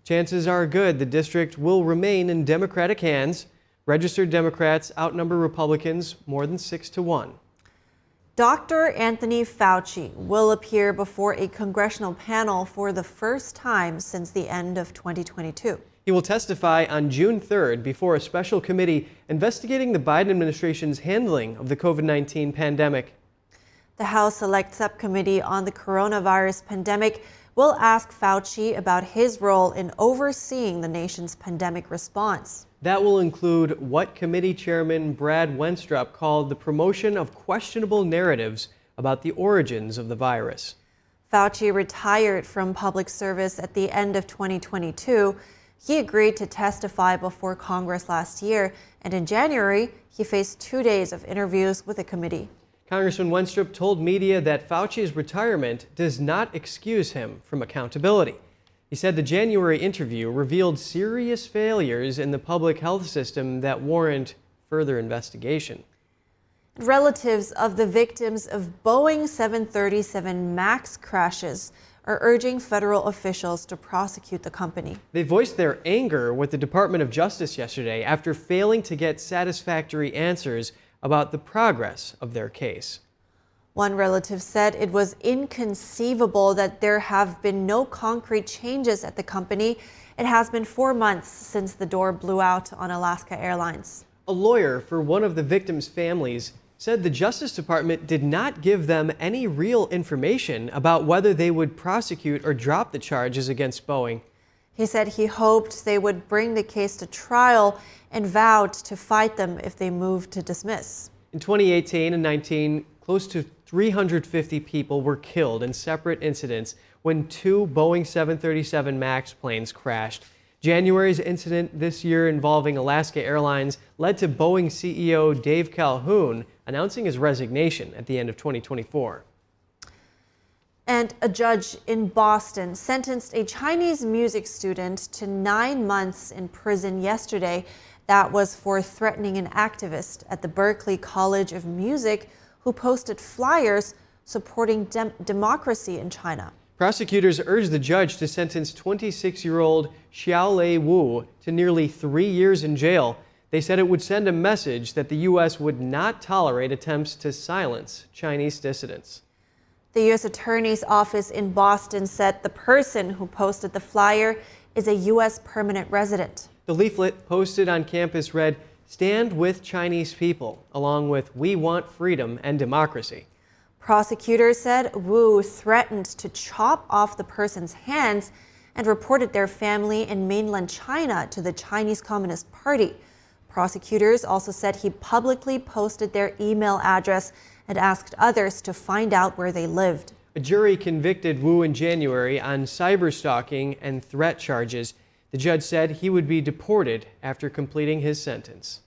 Chances are good the district will remain in Democratic hands. Registered Democrats outnumber Republicans more than 6-1. Dr. Anthony Fauci will appear before a congressional panel for the first time since the end of 2022. He will testify on June 3rd before a special committee investigating the Biden administration's handling of the COVID-19 pandemic. The House Select Subcommittee on the Coronavirus Pandemic will ask Fauci about his role in overseeing the nation's pandemic response. That will include what Committee Chairman Brad Wenstrup called the promotion of questionable narratives about the origins of the virus. Fauci retired from public service at the end of 2022. He agreed to testify before Congress last year, and in January, he faced 2 days of interviews with the committee. Congressman Wenstrup told media that Fauci's retirement does not excuse him from accountability. He said the January interview revealed serious failures in the public health system that warrant further investigation. Relatives of the victims of Boeing 737 MAX crashes are urging federal officials to prosecute the company. They voiced their anger with the Department of Justice yesterday after failing to get satisfactory answers about the progress of their case. One relative said it was inconceivable that there have been no concrete changes at the company. It has been 4 months since the door blew out on Alaska Airlines. A lawyer for one of the victims' families said the Justice Department did not give them any real information about whether they would prosecute or drop the charges against Boeing. He said he hoped they would bring the case to trial and vowed to fight them if they moved to dismiss. In 2018 and 19, close to 350 people were killed in separate incidents when two Boeing 737 MAX planes crashed. January's incident this year involving Alaska Airlines led to Boeing CEO Dave Calhoun announcing his resignation at the end of 2024. And a judge in Boston sentenced a Chinese music student to 9 months in prison yesterday. That was for threatening an activist at the Berklee College of Music who posted flyers supporting democracy in China. Prosecutors urged the judge to sentence 26-year-old Xiaolei Wu to nearly 3 years in jail. They said it would send a message that the U.S. would not tolerate attempts to silence Chinese dissidents. The U.S. Attorney's Office in Boston said the person who posted the flyer is a U.S. permanent resident. The leaflet posted on campus read, "Stand with Chinese people," along with "We want freedom and democracy." Prosecutors said Wu threatened to chop off the person's hands and reported their family in mainland China to the Chinese Communist Party. Prosecutors also said he publicly posted their email address and asked others to find out where they lived. A jury convicted Wu in January on cyberstalking and threat charges. The judge said he would be deported after completing his sentence.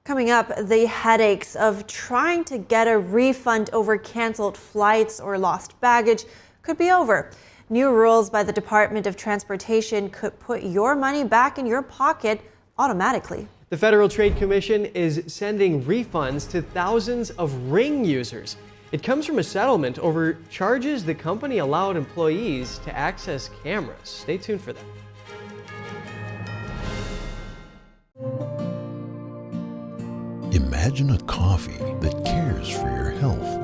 Coming up, the headaches of trying to get a refund over canceled flights or lost baggage could be over. New rules by the Department of Transportation could put your money back in your pocket automatically. The Federal Trade Commission is sending refunds to thousands of Ring users. It comes from a settlement over charges the company allowed employees to access cameras. Stay tuned for that. Imagine a coffee that cares for your health.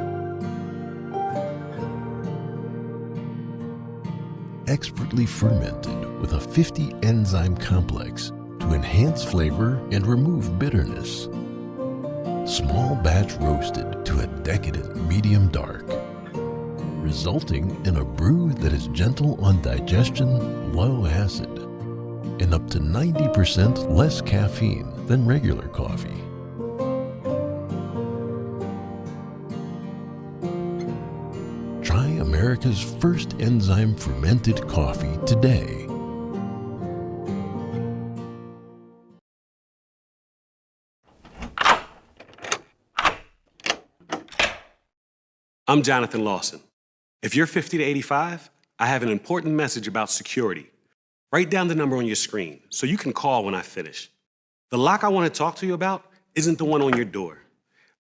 Expertly fermented with a 50 enzyme complex to enhance flavor and remove bitterness. Small batch roasted to a decadent medium dark, resulting in a brew that is gentle on digestion, low acid, and up to 90% less caffeine than regular coffee. Try America's first enzyme fermented coffee today. I'm Jonathan Lawson. If you're 50 to 85, I have an important message about security. Write down the number on your screen so you can call when I finish. The lock I want to talk to you about isn't the one on your door.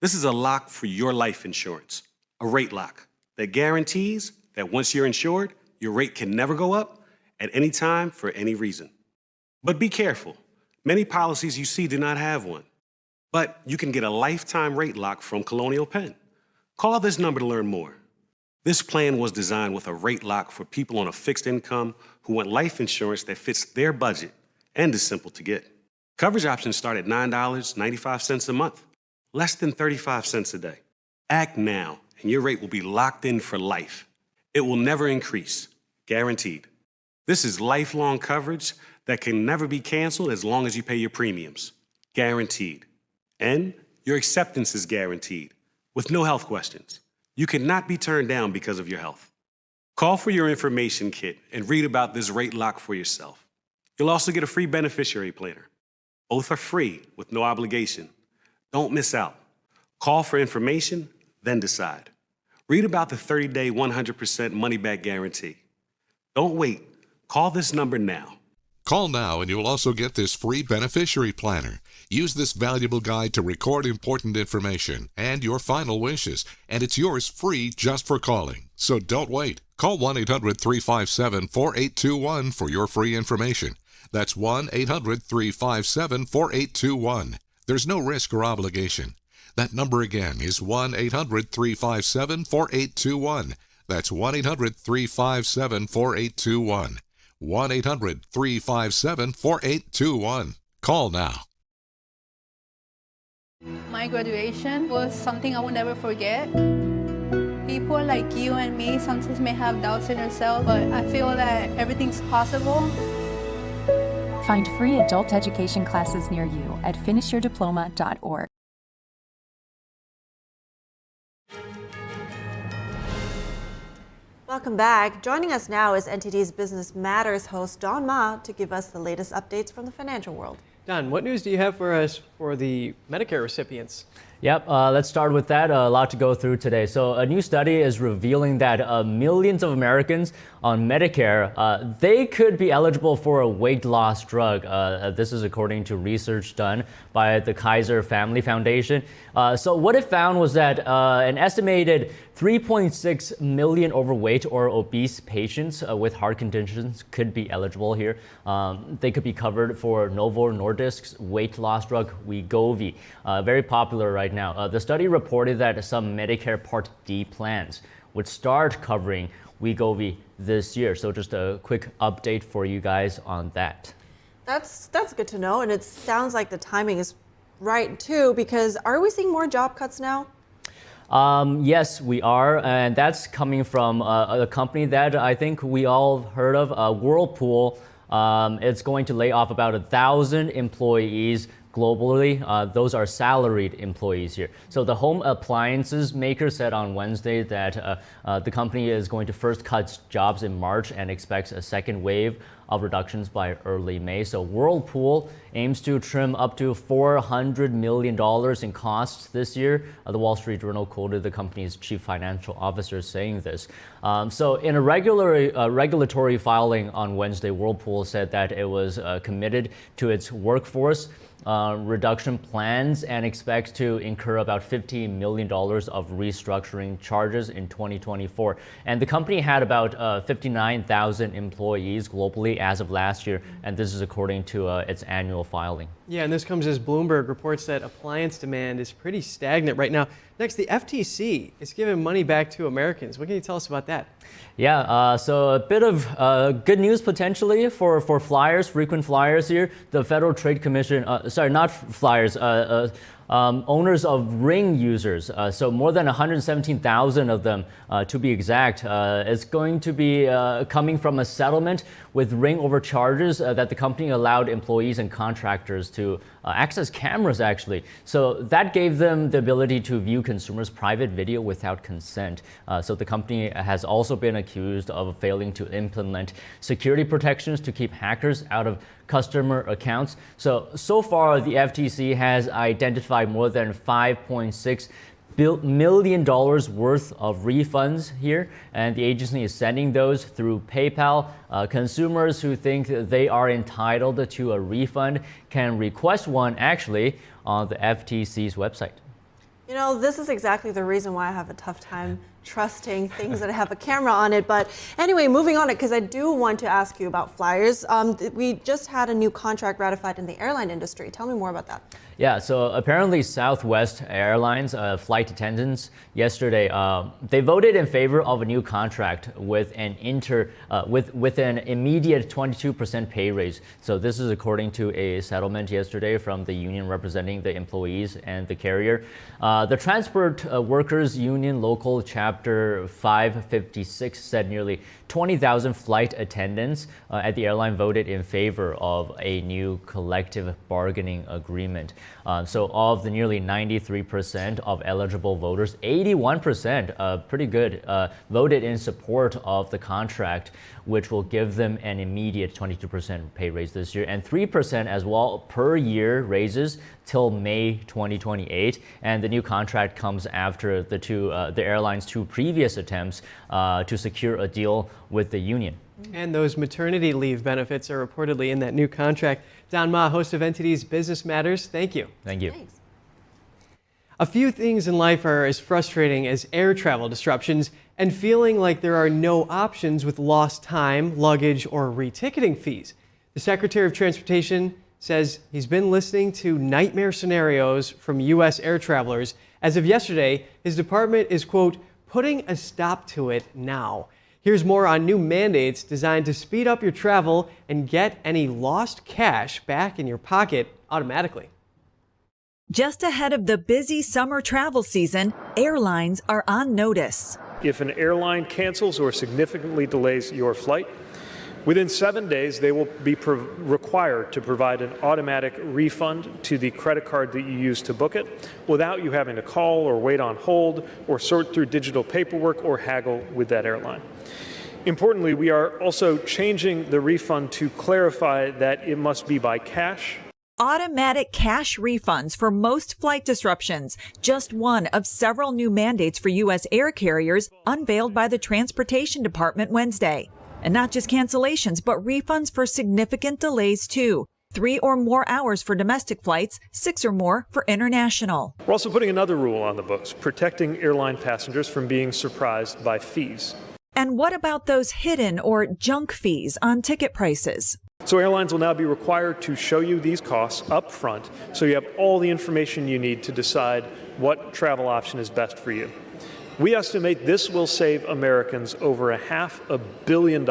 This is a lock for your life insurance, a rate lock that guarantees that once you're insured, your rate can never go up at any time for any reason. But be careful. Many policies you see do not have one. But you can get a lifetime rate lock from Colonial Penn. Call this number to learn more. This plan was designed with a rate lock for people on a fixed income who want life insurance that fits their budget and is simple to get. Coverage options start at $9.95 a month, less than 35 cents a day. Act now, and your rate will be locked in for life. It will never increase, guaranteed. This is lifelong coverage that can never be canceled as long as you pay your premiums, guaranteed. And your acceptance is guaranteed, with no health questions. You cannot be turned down because of your health. Call for your information kit and read about this rate lock for yourself. You'll also get a free beneficiary planner. Both are free with no obligation. Don't miss out. Call for information, then decide. Read about the 30-day 100% money-back guarantee. Don't wait. Call this number now. Call now and you'll also get this free beneficiary planner. Use this valuable guide to record important information and your final wishes, and it's yours free just for calling. So don't wait. Call 1-800-357-4821 for your free information. That's 1-800-357-4821. There's no risk or obligation. That number again is 1-800-357-4821. That's 1-800-357-4821. 1-800-357-4821. Call now. My graduation was something I will never forget. People like you and me sometimes may have doubts in ourselves, but I feel that everything's possible Find free adult education classes near you at finishyourdiploma.org. Welcome back. Joining us now is NTD's Business Matters host, Don Ma, to give us the latest updates from the financial world. Don, what news do you have for us for the Medicare recipients? Yep, let's start with that. A lot to go through today. So a new study is revealing that millions of Americans on Medicare, they could be eligible for a weight loss drug. This is according to research done by the Kaiser Family Foundation. So what it found was that an estimated 3.6 million overweight or obese patients with heart conditions could be eligible here. They could be covered for Novo Nordisk's weight loss drug Wegovy, very popular right now. The study reported that some Medicare Part D plans would start covering Wegovy this year. So just a quick update for you guys on that. That's good to know, and it sounds like the timing is right too, because are we seeing more job cuts now? Yes, we are, and that's coming from a company that I think we all heard of, Whirlpool. It's going to lay off about 1,000 employees globally. Those are salaried employees here. So the home appliances maker said on Wednesday that the company is going to first cut jobs in March and expects a second wave of reductions by early May. So Whirlpool aims to trim up to $400 million in costs this year. The Wall Street Journal quoted the company's chief financial officer saying this. So in a regulatory filing on Wednesday, Whirlpool said that it was committed to its workforce reduction plans and expects to incur about $50 million of restructuring charges in 2024. And the company had about 59,000 employees globally as of last year, and this is according to its annual filing. Yeah, and this comes as Bloomberg reports that appliance demand is pretty stagnant right now. Next, the FTC is giving money back to Americans. What can you tell us about that? Yeah, so a bit of good news potentially for flyers, frequent flyers here. The Federal Trade Commission, sorry, not flyers, owners of Ring users. So more than 117,000 of them, to be exact, is going to be coming from a settlement with Ring over charges that the company allowed employees and contractors to access cameras, actually. So that gave them the ability to view consumers' private video without consent. So the company has also been accused of failing to implement security protections to keep hackers out of customer accounts. So far, the FTC has identified more than $5.6 million worth of refunds here, and the agency is sending those through PayPal. Consumers who think they are entitled to a refund can request one actually on the FTC's website. You know, this is exactly the reason why I have a tough time trusting things that have a camera on it. But anyway, moving on, because I do want to ask you about flyers. We just had a new contract ratified in the airline industry. Tell me more about that. Yeah, so apparently Southwest Airlines flight attendants yesterday, they voted in favor of a new contract with an with an immediate 22% pay raise. So this is according to a settlement yesterday from the union representing the employees and the carrier. The Transport Workers Union Local Chapter 556 said nearly 20,000 flight attendants at the airline voted in favor of a new collective bargaining agreement. So of the nearly 93% of eligible voters, 81%, pretty good, voted in support of the contract, which will give them an immediate 22% pay raise this year and 3% as well per year raises till May 2028. And the new contract comes after the airline's two previous attempts to secure a deal with the union. And those maternity leave benefits are reportedly in that new contract. Don Ma, host of NTD's Business Matters, thank you. Thank you. Thanks. A few things in life are as frustrating as air travel disruptions and feeling like there are no options with lost time, luggage, or reticketing fees. The Secretary of Transportation says he's been listening to nightmare scenarios from U.S. air travelers. As of yesterday, his department is, quote, putting a stop to it now. Here's more on new mandates designed to speed up your travel and get any lost cash back in your pocket automatically. Just ahead of the busy summer travel season, airlines are on notice. If an airline cancels or significantly delays your flight, Within 7 days, they will be required to provide an automatic refund to the credit card that you use to book it without you having to call or wait on hold or sort through digital paperwork or haggle with that airline. Importantly, we are also changing the refund to clarify that it must be by cash. Automatic cash refunds for most flight disruptions, just one of several new mandates for U.S. air carriers unveiled by the Transportation Department Wednesday. And not just cancellations, but refunds for significant delays, too. 3 or more hours for domestic flights, 6 or more for international. We're also putting another rule on the books, protecting airline passengers from being surprised by fees. And what about those hidden or junk fees on ticket prices? So airlines will now be required to show you these costs up front so you have all the information you need to decide what travel option is best for you. We estimate this will save Americans over $500 million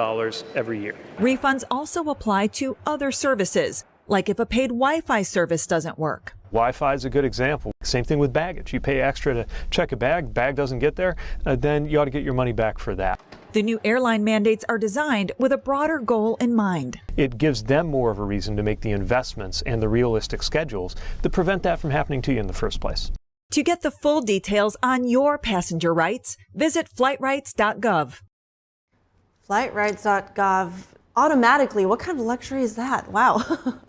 every year. Refunds also apply to other services, like if a paid Wi-Fi service doesn't work. Wi-Fi is a good example. Same thing with baggage. You pay extra to check a bag doesn't get there, then you ought to get your money back for that. The new airline mandates are designed with a broader goal in mind. It gives them more of a reason to make the investments and the realistic schedules that prevent that from happening to you in the first place. To get the full details on your passenger rights, visit flightrights.gov. Flightrights.gov automatically. What kind of luxury is that? Wow.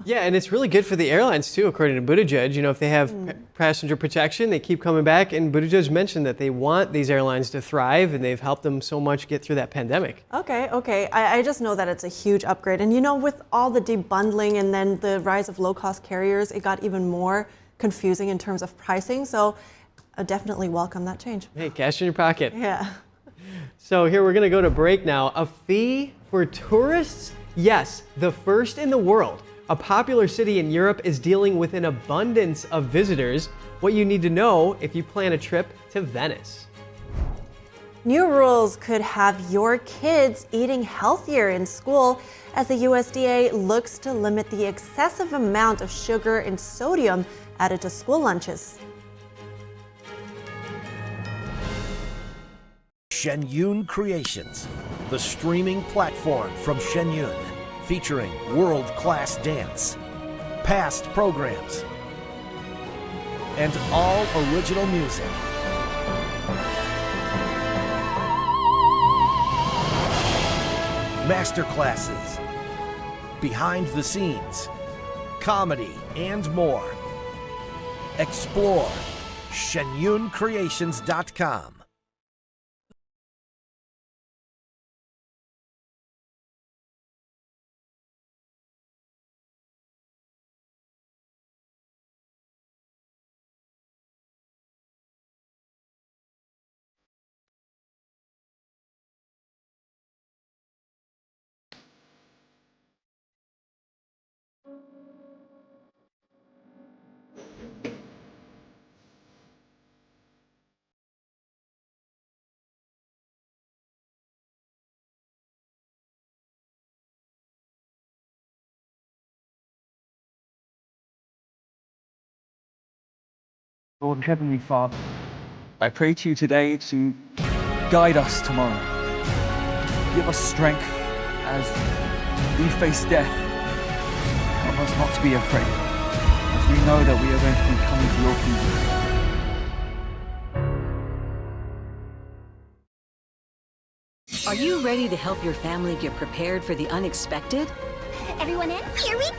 Yeah, and it's really good for the airlines too, according to Buttigieg. You know, if they have passenger protection, they keep coming back. And Buttigieg mentioned that they want these airlines to thrive, and they've helped them so much get through that pandemic. Okay. I just know that it's a huge upgrade. And you know, with all the debundling and then the rise of low-cost carriers, it got even more confusing in terms of pricing. So I definitely welcome that change. Hey, cash in your pocket. Yeah. So here we're going to go to break now. A fee for tourists? Yes, the first in the world. A popular city in Europe is dealing with an abundance of visitors. What you need to know if you plan a trip to Venice. New rules could have your kids eating healthier in school as the USDA looks to limit the excessive amount of sugar and sodium added to school lunches. Shen Yun Creations, the streaming platform from Shen Yun, featuring world-class dance, past programs, and all original music. Masterclasses, behind the scenes, comedy, and more. Explore shenyuncreations.com. Lord and Heavenly Father, I pray to you today to guide us tomorrow. Give us strength as we face death. Help us not to be afraid, as we know that we are going to be coming to your kingdom. Are you ready to help your family get prepared for the unexpected? Everyone in? Here we go!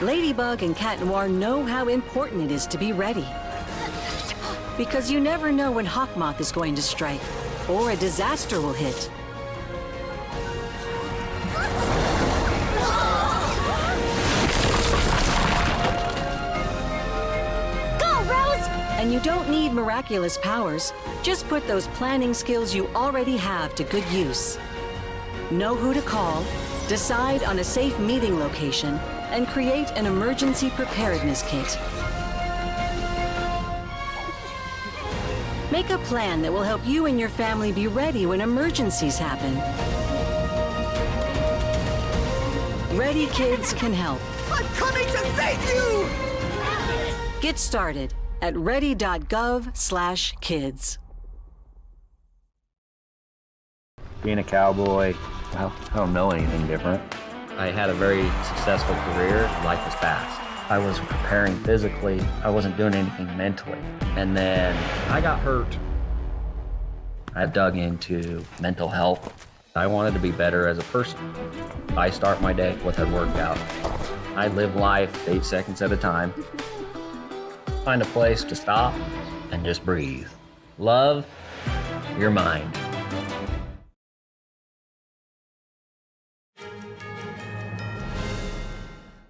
Ladybug and Cat Noir know how important it is to be ready. Because you never know when Hawkmoth is going to strike, or a disaster will hit. Go, Rose! And you don't need miraculous powers. Just put those planning skills you already have to good use. Know who to call, decide on a safe meeting location, and create an emergency preparedness kit. Make a plan that will help you and your family be ready when emergencies happen. Ready Kids can help. I'm coming to save you! Get started at ready.gov/kids. Being a cowboy, I don't know anything different. I had a very successful career. Life was fast. I was preparing physically. I wasn't doing anything mentally. And then I got hurt. I dug into mental health. I wanted to be better as a person. I start my day with a workout. I live life 8 seconds at a time. Find a place to stop and just breathe. Love your mind.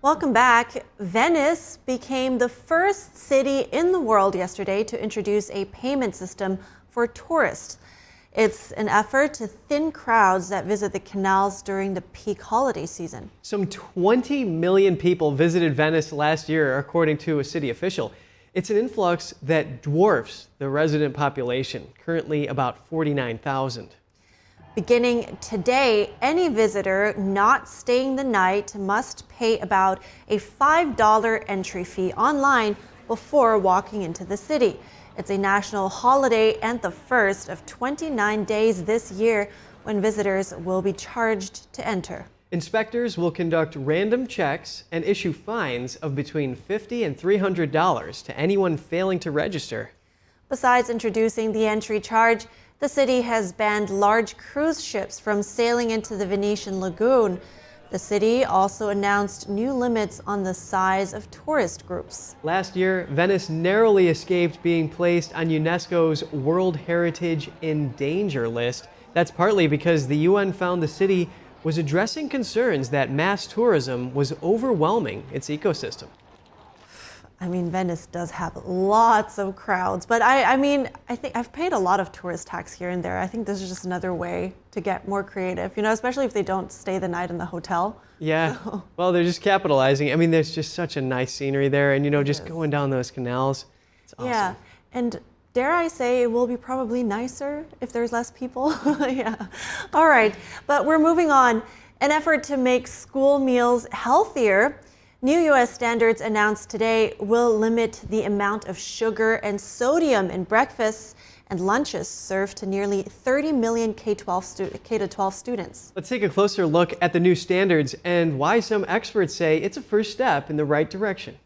Welcome back. Venice became the first city in the world yesterday to introduce a payment system for tourists. It's an effort to thin crowds that visit the canals during the peak holiday season. Some 20 million people visited Venice last year, according to a city official. It's an influx that dwarfs the resident population, currently about 49,000. Beginning today, any visitor not staying the night must pay about a $5 entry fee online before walking into the city. It's a national holiday and the first of 29 days this year when visitors will be charged to enter. Inspectors will conduct random checks and issue fines of between $50 and $300 to anyone failing to register. Besides introducing the entry charge, the city has banned large cruise ships from sailing into the Venetian lagoon. The city also announced new limits on the size of tourist groups. Last year, Venice narrowly escaped being placed on UNESCO's World Heritage in Danger list. That's partly because the UN found the city was addressing concerns that mass tourism was overwhelming its ecosystem. I mean, Venice does have lots of crowds, but I think I've paid a lot of tourist tax here and there. I think this is just another way to get more creative, especially if they don't stay the night in the hotel. Yeah, well, they're just capitalizing. I mean, there's just such a nice scenery there, and just going down those canals, it's awesome. Yeah, and dare I say it will be probably nicer if there's less people. Yeah. All right, but we're moving on. An effort to make school meals healthier. New U.S. standards announced today will limit the amount of sugar and sodium in breakfasts and lunches served to nearly 30 million K-12 students. Let's take a closer look at the new standards and why some experts say it's a first step in the right direction.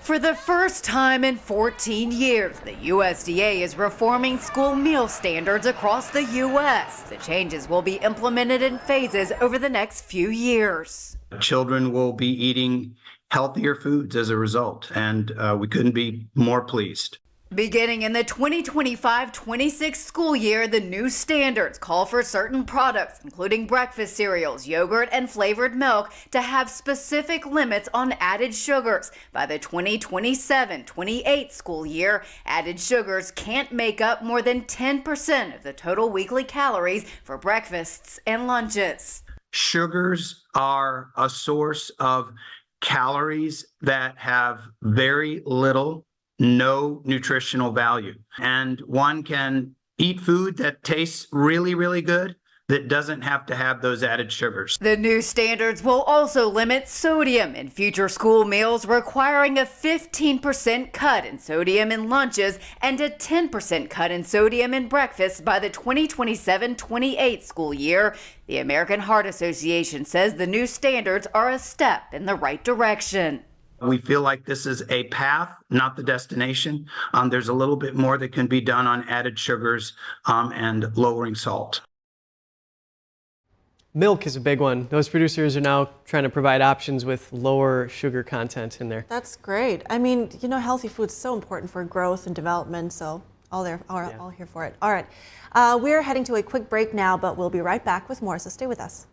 For the first time in 14 years, the USDA is reforming school meal standards across the U.S. The changes will be implemented in phases over the next few years. Children will be eating healthier foods as a result, and we couldn't be more pleased. Beginning in the 2025-26 school year, the new standards call for certain products, including breakfast cereals, yogurt, and flavored milk, to have specific limits on added sugars. By the 2027-28 school year, added sugars can't make up more than 10% of the total weekly calories for breakfasts and lunches. Sugars are a source of calories that have very little, no nutritional value. And one can eat food that tastes really, really good that doesn't have to have those added sugars. The new standards will also limit sodium in future school meals, requiring a 15% cut in sodium in lunches and a 10% cut in sodium in breakfasts by the 2027-28 school year. The American Heart Association says the new standards are a step in the right direction. We feel like this is a path, not the destination. There's a little bit more that can be done on added sugars and lowering salt. Milk is a big one. Those producers are now trying to provide options with lower sugar content in there. That's great. I mean, healthy food's so important for growth and development, so all here for it. All right, we're heading to a quick break now, but we'll be right back with more, so stay with us.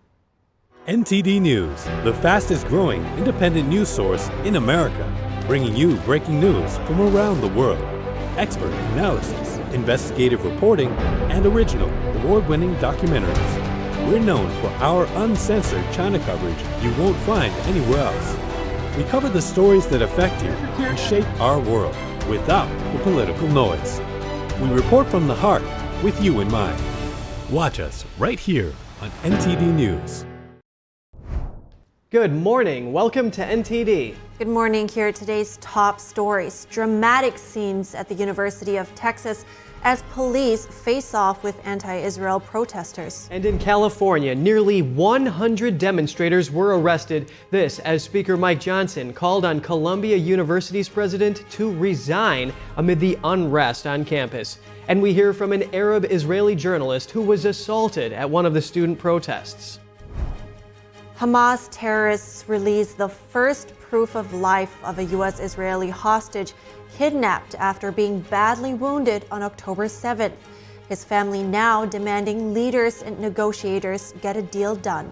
NTD News, the fastest growing independent news source in America, bringing you breaking news from around the world. Expert analysis, investigative reporting, and original award-winning documentaries. We're known for our uncensored China coverage you won't find anywhere else. We cover the stories that affect you and shape our world without the political noise. We report from the heart with you in mind. Watch us right here on NTD News. Good morning. Welcome to NTD. Good morning. Here are today's top stories. Dramatic scenes at the University of Texas as police face off with anti-Israel protesters. And in California, nearly 100 demonstrators were arrested. This as Speaker Mike Johnson called on Columbia University's president to resign amid the unrest on campus. And we hear from an Arab-Israeli journalist who was assaulted at one of the student protests. Hamas terrorists released the first proof of life of a U.S. Israeli hostage kidnapped after being badly wounded on October 7th. His family now demanding leaders and negotiators get a deal done.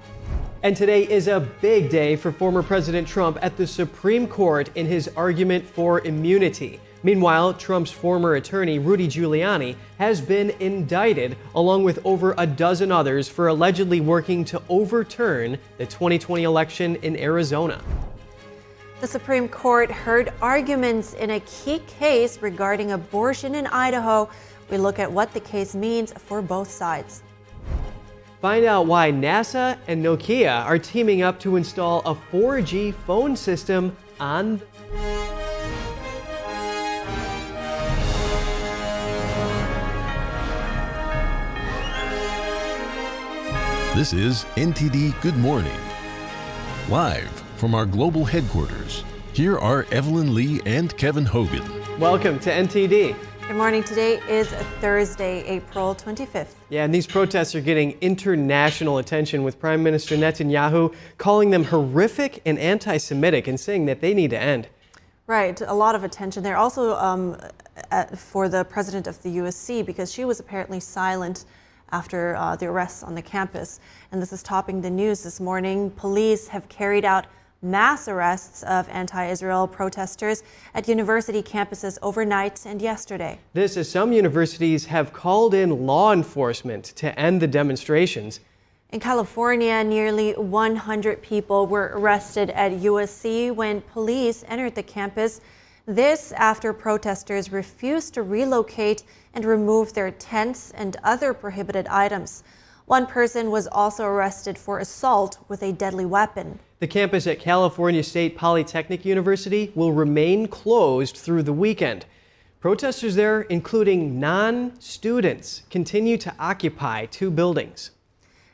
And today is a big day for former President Trump at the Supreme Court in his argument for immunity. Meanwhile, Trump's former attorney, Rudy Giuliani, has been indicted, along with over a dozen others, for allegedly working to overturn the 2020 election in Arizona. The Supreme Court heard arguments in a key case regarding abortion in Idaho. We look at what the case means for both sides. Find out why NASA and Nokia are teaming up to install a 4G phone system on This is NTD Good Morning. Live from our global headquarters, here are Evelyn Lee and Kevin Hogan. Welcome to NTD. Good morning. Today is Thursday, April 25th. Yeah, and these protests are getting international attention, with Prime Minister Netanyahu calling them horrific and anti-Semitic and saying that they need to end. Right, a lot of attention there. Also for the president of the USC, because she was apparently silent after the arrests on the campus. And this is topping the news this morning. Police have carried out mass arrests of anti-Israel protesters at university campuses overnight and yesterday. This as some universities have called in law enforcement to end the demonstrations. In California, nearly 100 people were arrested at USC when police entered the campus. This after protesters refused to relocate and remove their tents and other prohibited items. One person was also arrested for assault with a deadly weapon. The campus at California State Polytechnic University will remain closed through the weekend. Protesters there, including non-students, continue to occupy two buildings.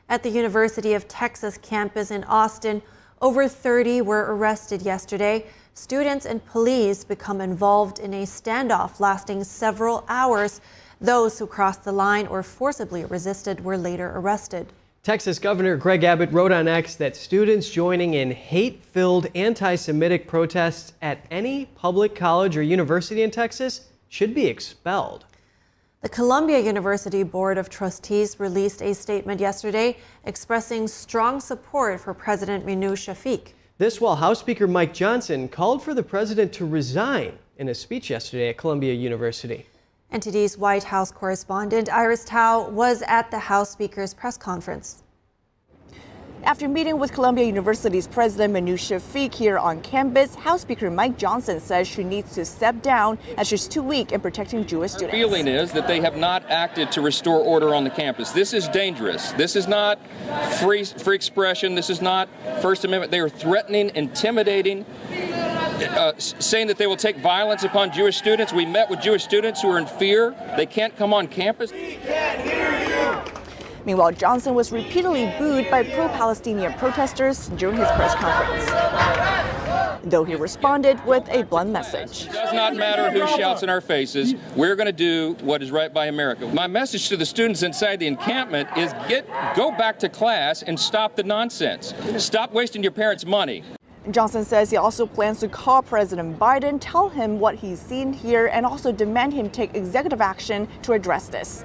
At the University of Texas campus in Austin, over 30 were arrested yesterday. Students and police become involved in a standoff lasting several hours. Those who crossed the line or forcibly resisted were later arrested. Texas Governor Greg Abbott wrote on X that students joining in hate-filled anti-Semitic protests at any public college or university in Texas should be expelled. The Columbia University Board of Trustees released a statement yesterday expressing strong support for President Minu Shafiq. This while House Speaker Mike Johnson called for the president to resign in a speech yesterday at Columbia University. NTD's White House correspondent Iris Tao was at the House Speaker's press conference. After meeting with Columbia University's President Minu Shafiq here on campus, House Speaker Mike Johnson says she needs to step down as she's too weak in protecting Jewish students. The feeling is that they have not acted to restore order on the campus. This is dangerous. This is not free expression. This is not First Amendment. They are threatening, intimidating, saying that they will take violence upon Jewish students. We met with Jewish students who are in fear. They can't come on campus. We can't hear you. Meanwhile, Johnson was repeatedly booed by pro-Palestinian protesters during his press conference, though he responded with a blunt message. It does not matter who shouts in our faces. We're going to do what is right by America. My message to the students inside the encampment is go back to class and stop the nonsense. Stop wasting your parents' money. Johnson says he also plans to call President Biden, tell him what he's seen here, and also demand him take executive action to address this.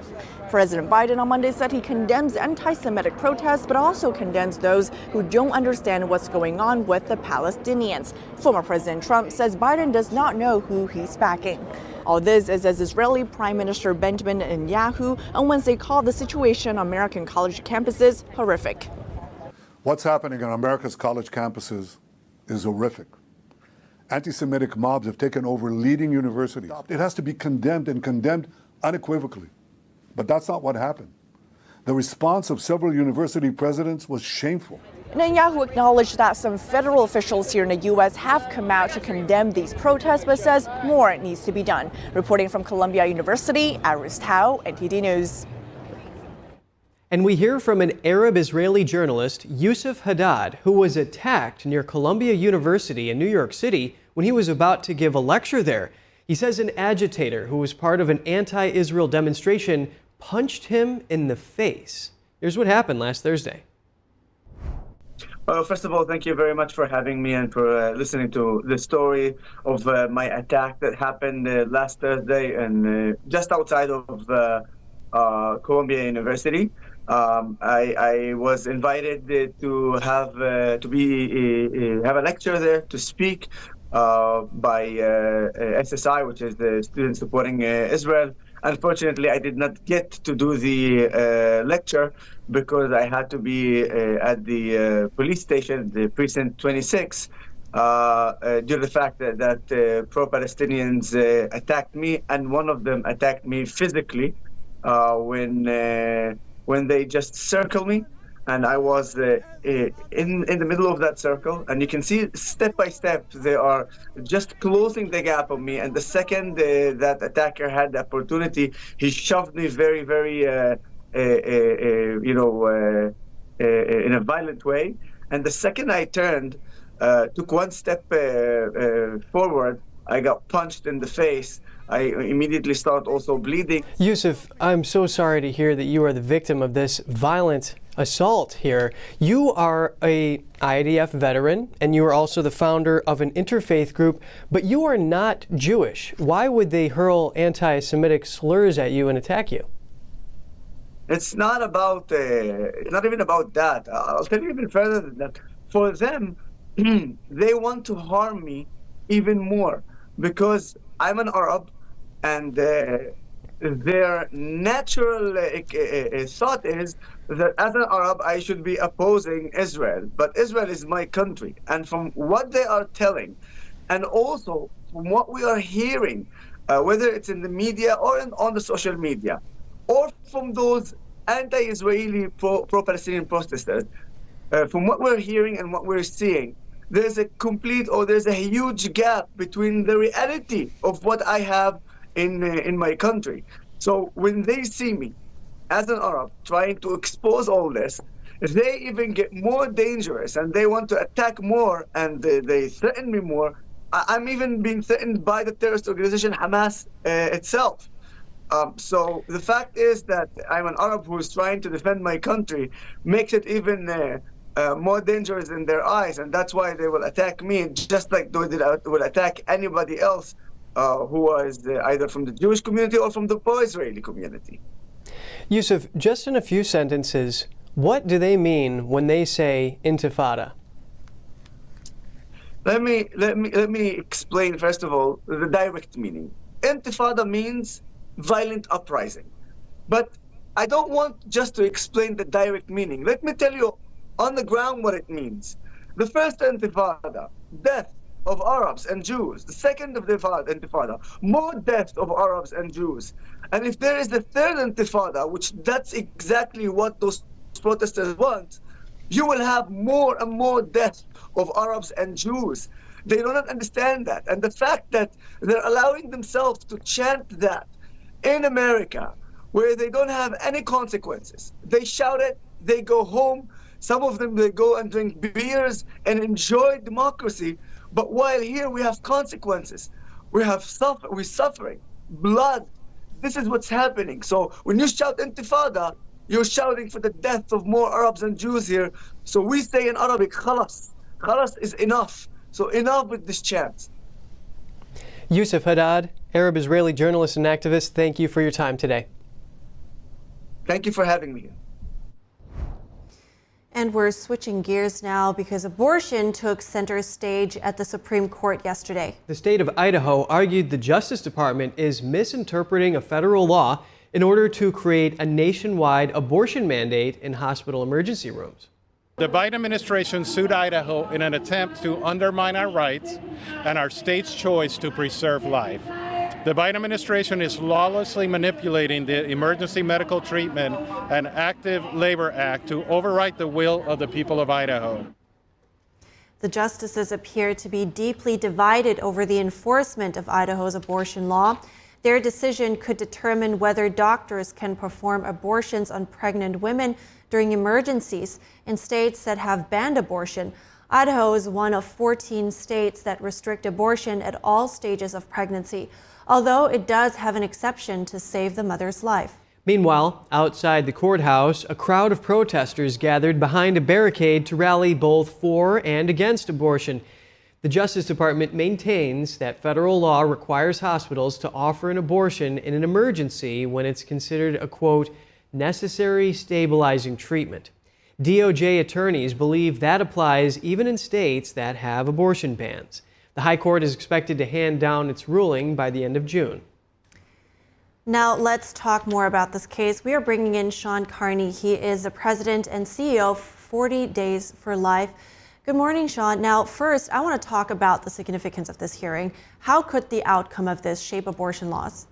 President Biden on Monday said he condemns anti-Semitic protests, but also condemns those who don't understand what's going on with the Palestinians. Former President Trump says Biden does not know who he's backing. All this is as Israeli Prime Minister Benjamin Netanyahu on Wednesday called the situation on American college campuses horrific. What's happening on America's college campuses is horrific. Anti-Semitic mobs have taken over leading universities. It has to be condemned, and condemned unequivocally. But that's not what happened. The response of several university presidents was shameful. Netanyahu acknowledged that some federal officials here in the U.S. have come out to condemn these protests, but says more needs to be done. Reporting from Columbia University, Iris Tao, NTD News. And we hear from an Arab-Israeli journalist, Yusuf Haddad, who was attacked near Columbia University in New York City when he was about to give a lecture there. He says an agitator who was part of an anti-Israel demonstration punched him in the face. Here's what happened last Thursday. Well, first of all, thank you very much for having me and for listening to the story of my attack that happened last Thursday and just outside of Columbia University. I was invited to have a lecture there to speak by SSI, which is the Students Supporting Israel. Unfortunately, I did not get to do the lecture because I had to be at the police station, the precinct 26, due to the fact that pro-Palestinians attacked me, and one of them attacked me physically when they just circled me. And I was in the middle of that circle, and you can see step by step they are just closing the gap on me. And the second that attacker had the opportunity, he shoved me very, very, in a violent way. And the second I turned, took one step forward, I got punched in the face. I immediately start also bleeding. Yusuf, I'm so sorry to hear that you are the victim of this violent assault here. You are a IDF veteran, and you are also the founder of an interfaith group, but you are not Jewish. Why would they hurl anti-Semitic slurs at you and attack you? It's not about, not even about that. I'll tell you even further than that. For them, they want to harm me even more because I'm an Arab, and their natural thought is that as an Arab, I should be opposing Israel. But Israel is my country. And from what they are telling, and also from what we are hearing, whether it's in the media or on the social media, or from those anti-Israeli pro-Palestinian protesters, from what we're hearing and what we're seeing, there's a huge gap between the reality of what I have in my country. So when they see me as an Arab trying to expose all this, they even get more dangerous and they want to attack more, and they threaten me more. I'm even being threatened by the terrorist organization Hamas itself. So the fact is that I'm an Arab who is trying to defend my country makes it even more dangerous in their eyes, and that's why they will attack me, just like they will attack anybody else who was either from the Jewish community or from the pro-Israeli community. Yusuf, just in a few sentences, what do they mean when they say intifada? Let me explain first of all the direct meaning. Intifada means violent uprising, but I don't want just to explain the direct meaning. Let me tell you on the ground what it means. The first intifada, death of Arabs and Jews. The second intifada, more deaths of Arabs and Jews. And if there is the third intifada, which that's exactly what those protesters want, you will have more and more deaths of Arabs and Jews. They do not understand that. And the fact that they're allowing themselves to chant that in America, where they don't have any consequences. They shout it, they go home. Some of them, they go and drink beers and enjoy democracy. But while here we have consequences, we're suffering, blood. This is what's happening. So when you shout intifada, you're shouting for the death of more Arabs and Jews here. So we say in Arabic, khalas. Khalas is enough. So enough with this chant. Yusuf Haddad, Arab-Israeli journalist and activist, thank you for your time today. Thank you for having me. And we're switching gears now because abortion took center stage at the Supreme Court yesterday. The state of Idaho argued the Justice Department is misinterpreting a federal law in order to create a nationwide abortion mandate in hospital emergency rooms. The Biden administration sued Idaho in an attempt to undermine our rights and our state's choice to preserve life. The Biden administration is lawlessly manipulating the Emergency Medical Treatment and Active Labor Act to overwrite the will of the people of Idaho. The justices appear to be deeply divided over the enforcement of Idaho's abortion law. Their decision could determine whether doctors can perform abortions on pregnant women during emergencies in states that have banned abortion. Idaho is one of 14 states that restrict abortion at all stages of pregnancy, although it does have an exception to save the mother's life. Meanwhile, outside the courthouse, a crowd of protesters gathered behind a barricade to rally both for and against abortion. The Justice Department maintains that federal law requires hospitals to offer an abortion in an emergency when it's considered a, quote, necessary stabilizing treatment. D.O.J. attorneys believe that applies even in states that have abortion bans. The High Court is expected to hand down its ruling by the end of June. Now let's talk more about this case. We are bringing in Sean Carney. He is the president and CEO of 40 Days for Life. Good morning, Sean. Now, first, I want to talk about the significance of this hearing. How could the outcome of this shape abortion laws?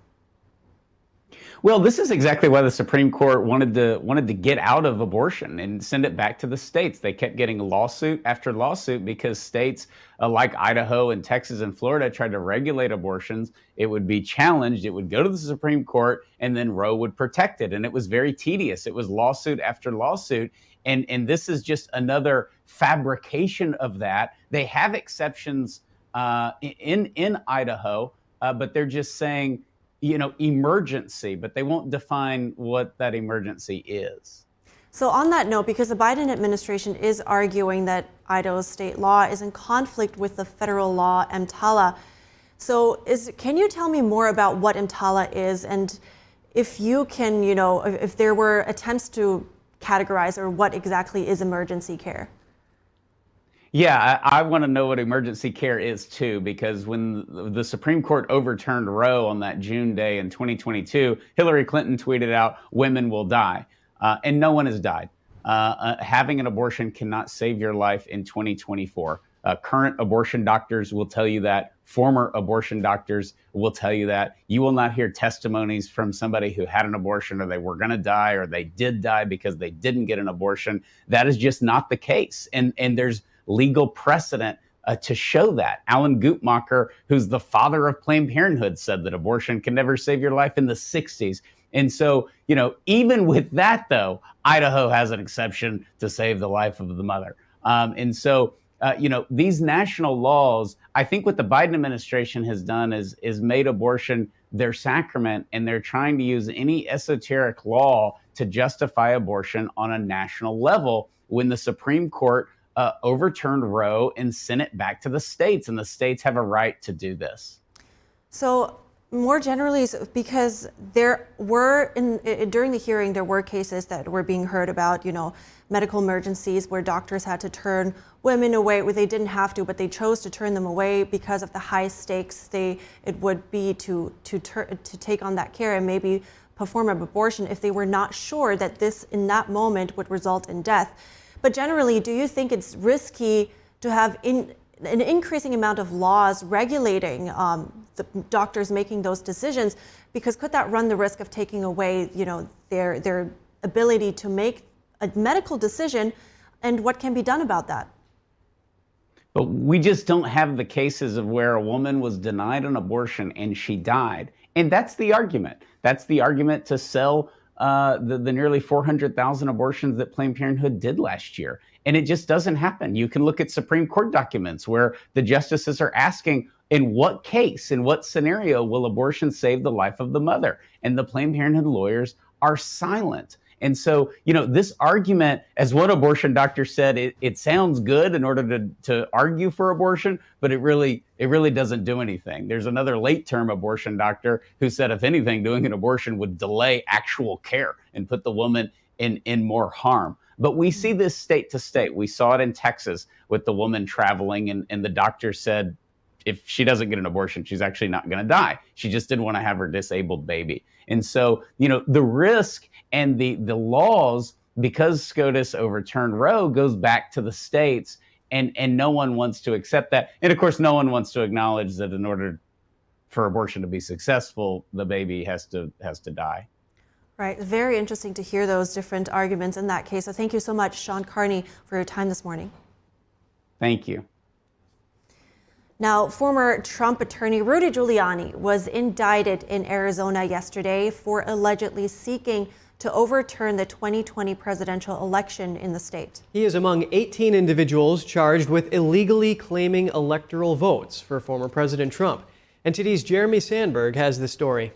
Well, this is exactly why the Supreme Court wanted to get out of abortion and send it back to the states. They kept getting lawsuit after lawsuit because states like Idaho and Texas and Florida tried to regulate abortions. It would be challenged. It would go to the Supreme Court, and then Roe would protect it. And it was very tedious. It was lawsuit after lawsuit. And this is just another fabrication of that. They have exceptions in Idaho, but they're just saying, you know, emergency, but they won't define what that emergency is. So on that note, because the Biden administration is arguing that Idaho's state law is in conflict with the federal law EMTALA. So can you tell me more about what EMTALA is, and if you can, you know, if there were attempts to categorize or what exactly is emergency care? Yeah, I want to know what emergency care is too, because when the Supreme Court overturned Roe on that June day in 2022, Hillary Clinton tweeted out, "Women will die," and no one has died. Having an abortion cannot save your life in 2024. Current abortion doctors will tell you that. Former abortion doctors will tell you that. You will not hear testimonies from somebody who had an abortion or they were going to die or they did die because they didn't get an abortion. That is just not the case. And there's legal precedent to show that. Alan Guttmacher, who's the father of Planned Parenthood, said that abortion can never save your life in the 60s. And so, you know, even with that, though, Idaho has an exception to save the life of the mother. You know, these national laws, I think what the Biden administration has done is made abortion their sacrament, and they're trying to use any esoteric law to justify abortion on a national level when the Supreme Court overturned Roe and sent it back to the states, and the states have a right to do this. So more generally, because there were, during the hearing, there were cases that were being heard about, you know, medical emergencies where doctors had to turn women away, where they didn't have to, but they chose to turn them away because of the high stakes it would be to take on that care and maybe perform an abortion if they were not sure that this, in that moment, would result in death. But generally, do you think it's risky to have an increasing amount of laws regulating the doctors making those decisions? Because could that run the risk of taking away, you know, their ability to make a medical decision, and what can be done about that? But we just don't have the cases of where a woman was denied an abortion and she died. And that's the argument. That's the argument to sell the nearly 400,000 abortions that Planned Parenthood did last year. And it just doesn't happen. You can look at Supreme Court documents where the justices are asking, in what case, in what scenario will abortion save the life of the mother? And the Planned Parenthood lawyers are silent. And so, you know, this argument, as one abortion doctor said, it sounds good in order to argue for abortion, but it really doesn't do anything. There's another late-term abortion doctor who said, if anything, doing an abortion would delay actual care and put the woman in more harm. But we see this state to state. We saw it in Texas with the woman traveling, and the doctor said, if she doesn't get an abortion, she's actually not going to die. She just didn't want to have her disabled baby. And so, you know, the risk and the laws, because SCOTUS overturned Roe, goes back to the states, and no one wants to accept that. And of course, no one wants to acknowledge that in order for abortion to be successful, the baby has to die. Right. Very interesting to hear those different arguments in that case. So thank you so much, Sean Carney, for your time this morning. Thank you. Now, former Trump attorney Rudy Giuliani was indicted in Arizona yesterday for allegedly seeking to overturn the 2020 presidential election in the state. He is among 18 individuals charged with illegally claiming electoral votes for former President Trump. NTD's Jeremy Sandberg has the story.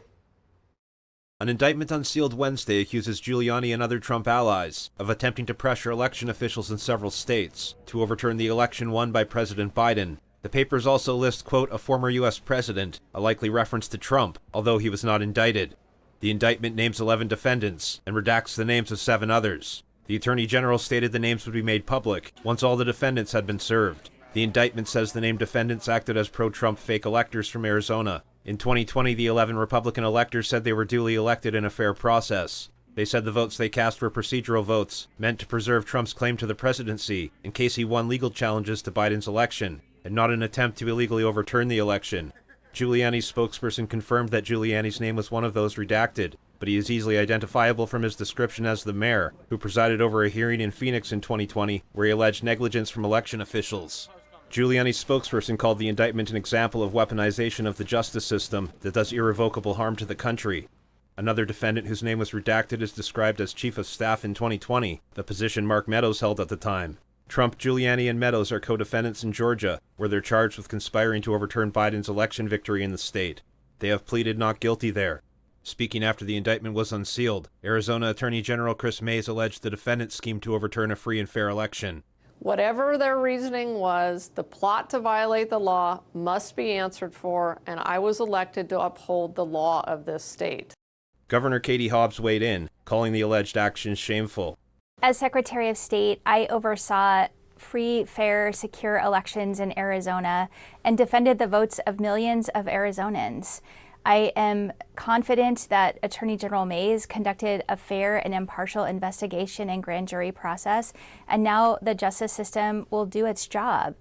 An indictment unsealed Wednesday accuses Giuliani and other Trump allies of attempting to pressure election officials in several states to overturn the election won by President Biden. The papers also list, quote, a former U.S. president, a likely reference to Trump, although he was not indicted. The indictment names 11 defendants and redacts the names of 7 others. The Attorney General stated the names would be made public once all the defendants had been served. The indictment says the named defendants acted as pro-Trump fake electors from Arizona. In 2020, the 11 Republican electors said they were duly elected in a fair process. They said the votes they cast were procedural votes, meant to preserve Trump's claim to the presidency in case he won legal challenges to Biden's election, and not an attempt to illegally overturn the election. Giuliani's spokesperson confirmed that Giuliani's name was one of those redacted, but he is easily identifiable from his description as the mayor, who presided over a hearing in Phoenix in 2020 where he alleged negligence from election officials. Giuliani's spokesperson called the indictment an example of weaponization of the justice system that does irrevocable harm to the country. Another defendant whose name was redacted is described as chief of staff in 2020, the position Mark Meadows held at the time. Trump, Giuliani, and Meadows are co-defendants in Georgia, where they're charged with conspiring to overturn Biden's election victory in the state. They have pleaded not guilty there. Speaking after the indictment was unsealed, Arizona Attorney General Chris Mays alleged the defendants schemed to overturn a free and fair election. Whatever their reasoning was, the plot to violate the law must be answered for, and I was elected to uphold the law of this state. Governor Katie Hobbs weighed in, calling the alleged actions shameful. As Secretary of State, I oversaw free, fair, secure elections in Arizona and defended the votes of millions of Arizonans. I am confident that Attorney General Mays conducted a fair and impartial investigation and grand jury process, and now the justice system will do its job.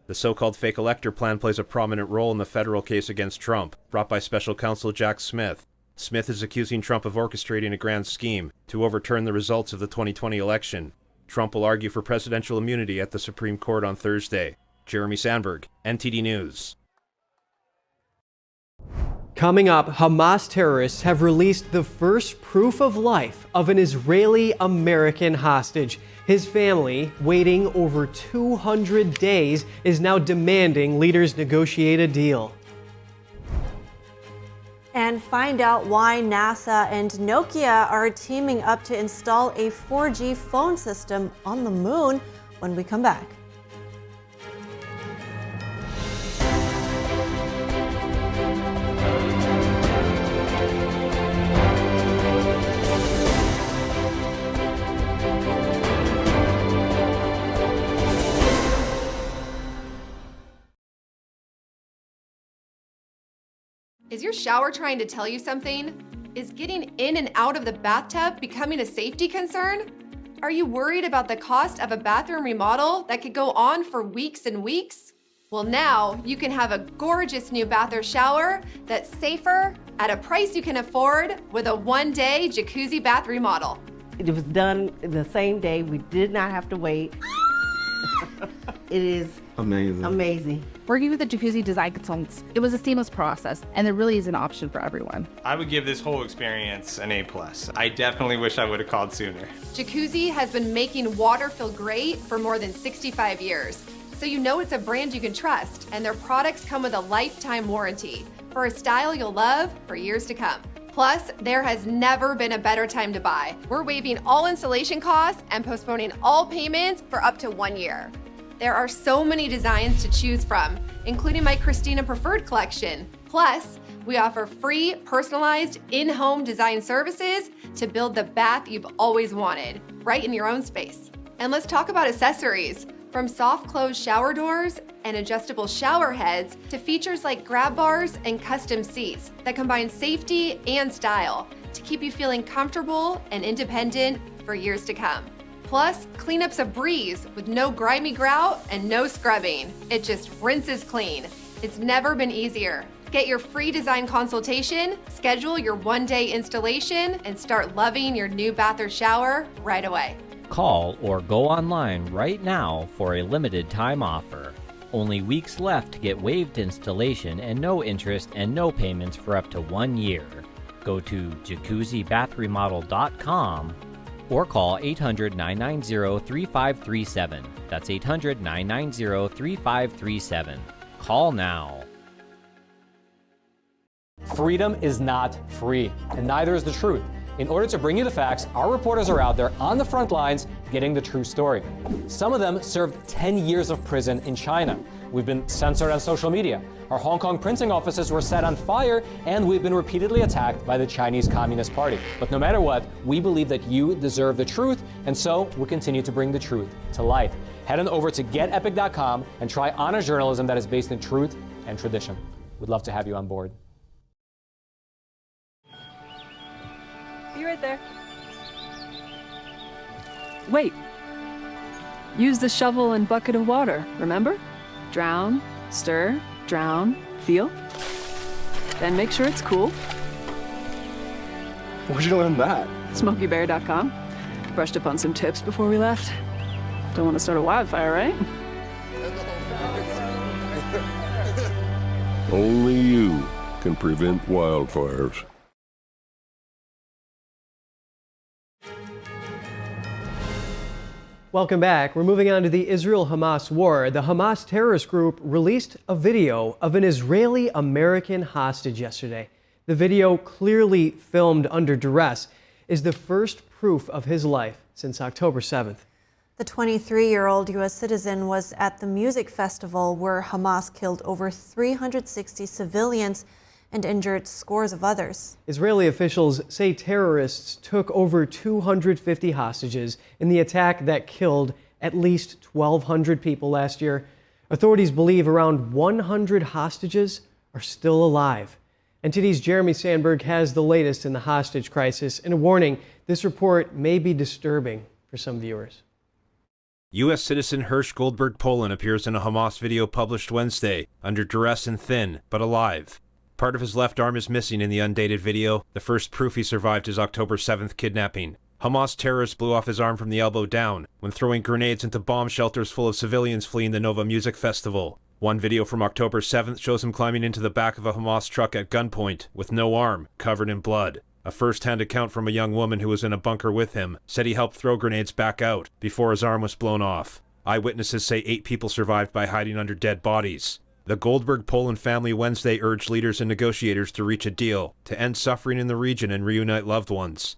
The so-called fake elector plan plays a prominent role in the federal case against Trump, brought by special counsel Jack Smith. Smith is accusing Trump of orchestrating a grand scheme to overturn the results of the 2020 election. Trump will argue for presidential immunity at the Supreme Court on Thursday. Jeremy Sandberg, NTD News. Coming up, Hamas terrorists have released the first proof of life of an Israeli-American hostage. His family, waiting over 200 days, is now demanding leaders negotiate a deal. And find out why NASA and Nokia are teaming up to install a 4G phone system on the moon when we come back. Is your shower trying to tell you something? Is getting in and out of the bathtub becoming a safety concern? Are you worried about the cost of a bathroom remodel that could go on for weeks and weeks? Well, now you can have a gorgeous new bath or shower that's safer at a price you can afford with a one-day jacuzzi bath remodel. It was done the same day. We did not have to wait. It is amazing. Working with the jacuzzi design consultants, it was a seamless process, and there really is an option for everyone. I would give this whole experience an A+. I definitely wish I would have called sooner. Jacuzzi has been making water feel great for more than 65 years, so you know it's a brand you can trust, and their products come with a lifetime warranty for a style you'll love for years to come. Plus, there has never been a better time to buy. We're waiving all installation costs and postponing all payments for up to 1 year. There are so many designs to choose from, including my Christina Preferred collection. Plus, we offer free, personalized, in-home design services to build the bath you've always wanted, right in your own space. And let's talk about accessories. From soft close shower doors and adjustable shower heads to features like grab bars and custom seats that combine safety and style to keep you feeling comfortable and independent for years to come. Plus, cleanup's a breeze with no grimy grout and no scrubbing. It just rinses clean. It's never been easier. Get your free design consultation, schedule your one-day installation, and start loving your new bath or shower right away. Call or go online right now for a limited time offer. Only weeks left to get waived installation and no interest and no payments for up to 1 year. Go to jacuzzibathremodel.com or call 800-990-3537. That's 800-990-3537. Call now. Freedom is not free, and neither is the truth. In order to bring you the facts, our reporters are out there on the front lines getting the true story. Some of them served 10 years of prison in China. We've been censored on social media. Our Hong Kong printing offices were set on fire, and we've been repeatedly attacked by the Chinese Communist Party. But no matter what, we believe that you deserve the truth, and so we continue to bring the truth to life. Head on over to getepic.com and try honest journalism that is based in truth and tradition. We'd love to have you on board. Be right there. Wait. Use the shovel and bucket of water, remember? Drown, stir, drown, feel. Then make sure it's cool. Where'd you learn that? SmokeyBear.com. Brushed up on some tips before we left. Don't want to start a wildfire, right? Only you can prevent wildfires. Welcome back. We're moving on to the Israel-Hamas war. The Hamas terrorist group released a video of an Israeli-American hostage yesterday. The video, clearly filmed under duress, is the first proof of his life since October 7th. The 23-year-old U.S. citizen was at the music festival where Hamas killed over 360 civilians and injured scores of others. Israeli officials say terrorists took over 250 hostages in the attack that killed at least 1,200 people last year. Authorities believe around 100 hostages are still alive. NTD's Jeremy Sandberg has the latest in the hostage crisis, and a warning, this report may be disturbing for some viewers. U.S. citizen Hersh Goldberg Poland appears in a Hamas video published Wednesday, under duress and thin, but alive. Part of his left arm is missing in the undated video. The first proof he survived his October 7th kidnapping. Hamas terrorists blew off his arm from the elbow down when throwing grenades into bomb shelters full of civilians fleeing the Nova Music Festival. One video from October 7th shows him climbing into the back of a Hamas truck at gunpoint with no arm, covered in blood. A first-hand account from a young woman who was in a bunker with him said he helped throw grenades back out before his arm was blown off. Eyewitnesses say 8 people survived by hiding under dead bodies. The Goldberg Poland family Wednesday urged leaders and negotiators to reach a deal to end suffering in the region and reunite loved ones.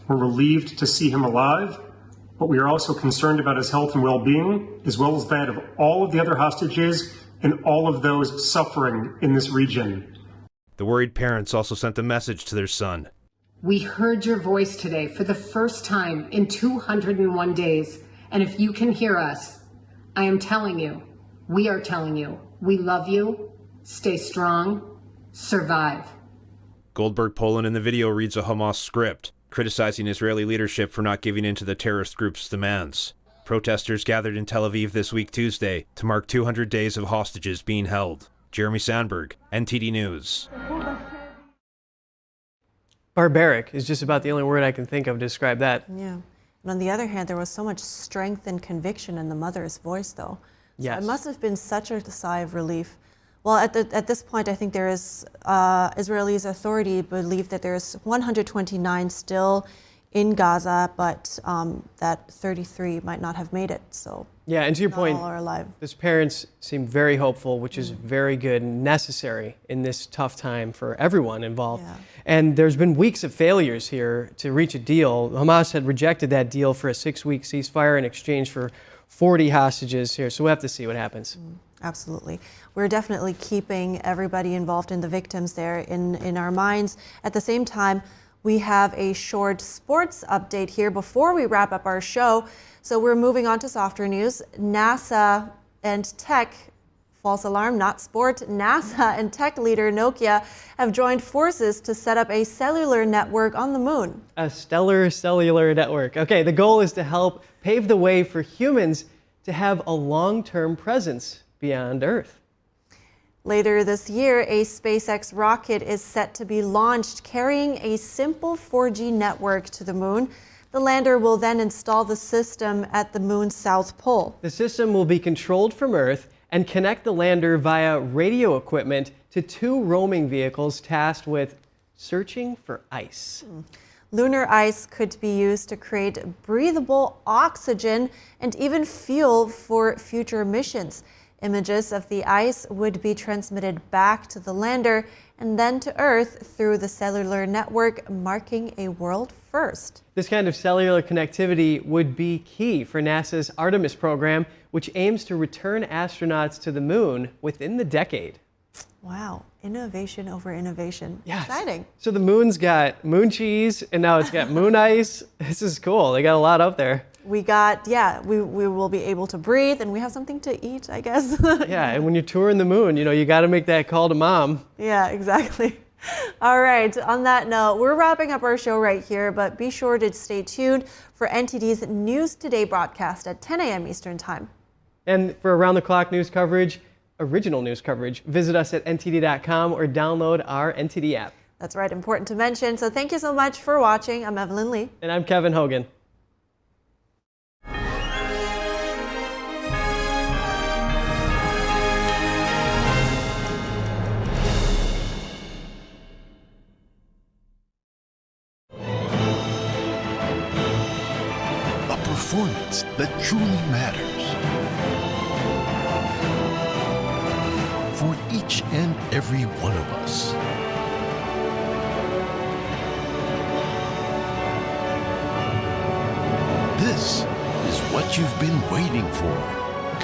We're relieved to see him alive, but we are also concerned about his health and well-being, as well as that of all of the other hostages and all of those suffering in this region. The worried parents also sent a message to their son. We heard your voice today for the first time in 201 days, and if you can hear us, I am telling you, we are telling you, we love you, stay strong, survive. Goldberg Poland in the video reads a Hamas script, criticizing Israeli leadership for not giving in to the terrorist group's demands. Protesters gathered in Tel Aviv this week Tuesday to mark 200 days of hostages being held. Jeremy Sandberg, NTD News. Barbaric is just about the only word I can think of to describe that. Yeah. And on the other hand, there was so much strength and conviction in the mother's voice, though. So yes. It must have been such a sigh of relief. Well, at this point, I think there is, Israelis authority believe that there's 129 still in Gaza, but that 33 might not have made it. So yeah, and to your point, all are alive. His parents seem very hopeful, which is very good and necessary in this tough time for everyone involved. Yeah. And there's been weeks of failures here to reach a deal. Hamas had rejected that deal for a 6-week ceasefire in exchange for 40 hostages here. So we'll have to see what happens. Absolutely. We're definitely keeping everybody involved in the victims there in our minds. At the same time, we have a short sports update here before we wrap up our show. So we're moving on to softer news. NASA and tech, false alarm, not sport, NASA and tech leader Nokia have joined forces to set up a cellular network on the moon. A stellar cellular network. Okay, the goal is to help pave the way for humans to have a long-term presence beyond Earth. Later this year, a SpaceX rocket is set to be launched, carrying a simple 4G network to the moon. The lander will then install the system at the moon's south pole. The system will be controlled from Earth and connect the lander via radio equipment to 2 roaming vehicles tasked with searching for ice. Lunar ice could be used to create breathable oxygen and even fuel for future missions. Images of the ice would be transmitted back to the lander and then to Earth through the cellular network, marking a world first. This kind of cellular connectivity would be key for NASA's Artemis program, which aims to return astronauts to the moon within the decade. Wow, innovation over innovation. Yes. Exciting. So the moon's got moon cheese and now it's got moon ice. This is cool. They got a lot up there. We will be able to breathe and we have something to eat, I guess. Yeah, and when you're touring the moon, you got to make that call to mom. Yeah, exactly. All right, on that note, we're wrapping up our show right here, but be sure to stay tuned for NTD's News Today broadcast at 10 a.m. Eastern Time. And for around-the-clock news coverage, original news coverage, visit us at ntd.com or download our NTD app. That's right, important to mention. So thank you so much for watching. I'm Evelyn Lee. And I'm Kevin Hogan. Performance that truly matters for each and every one of us. This is what you've been waiting for.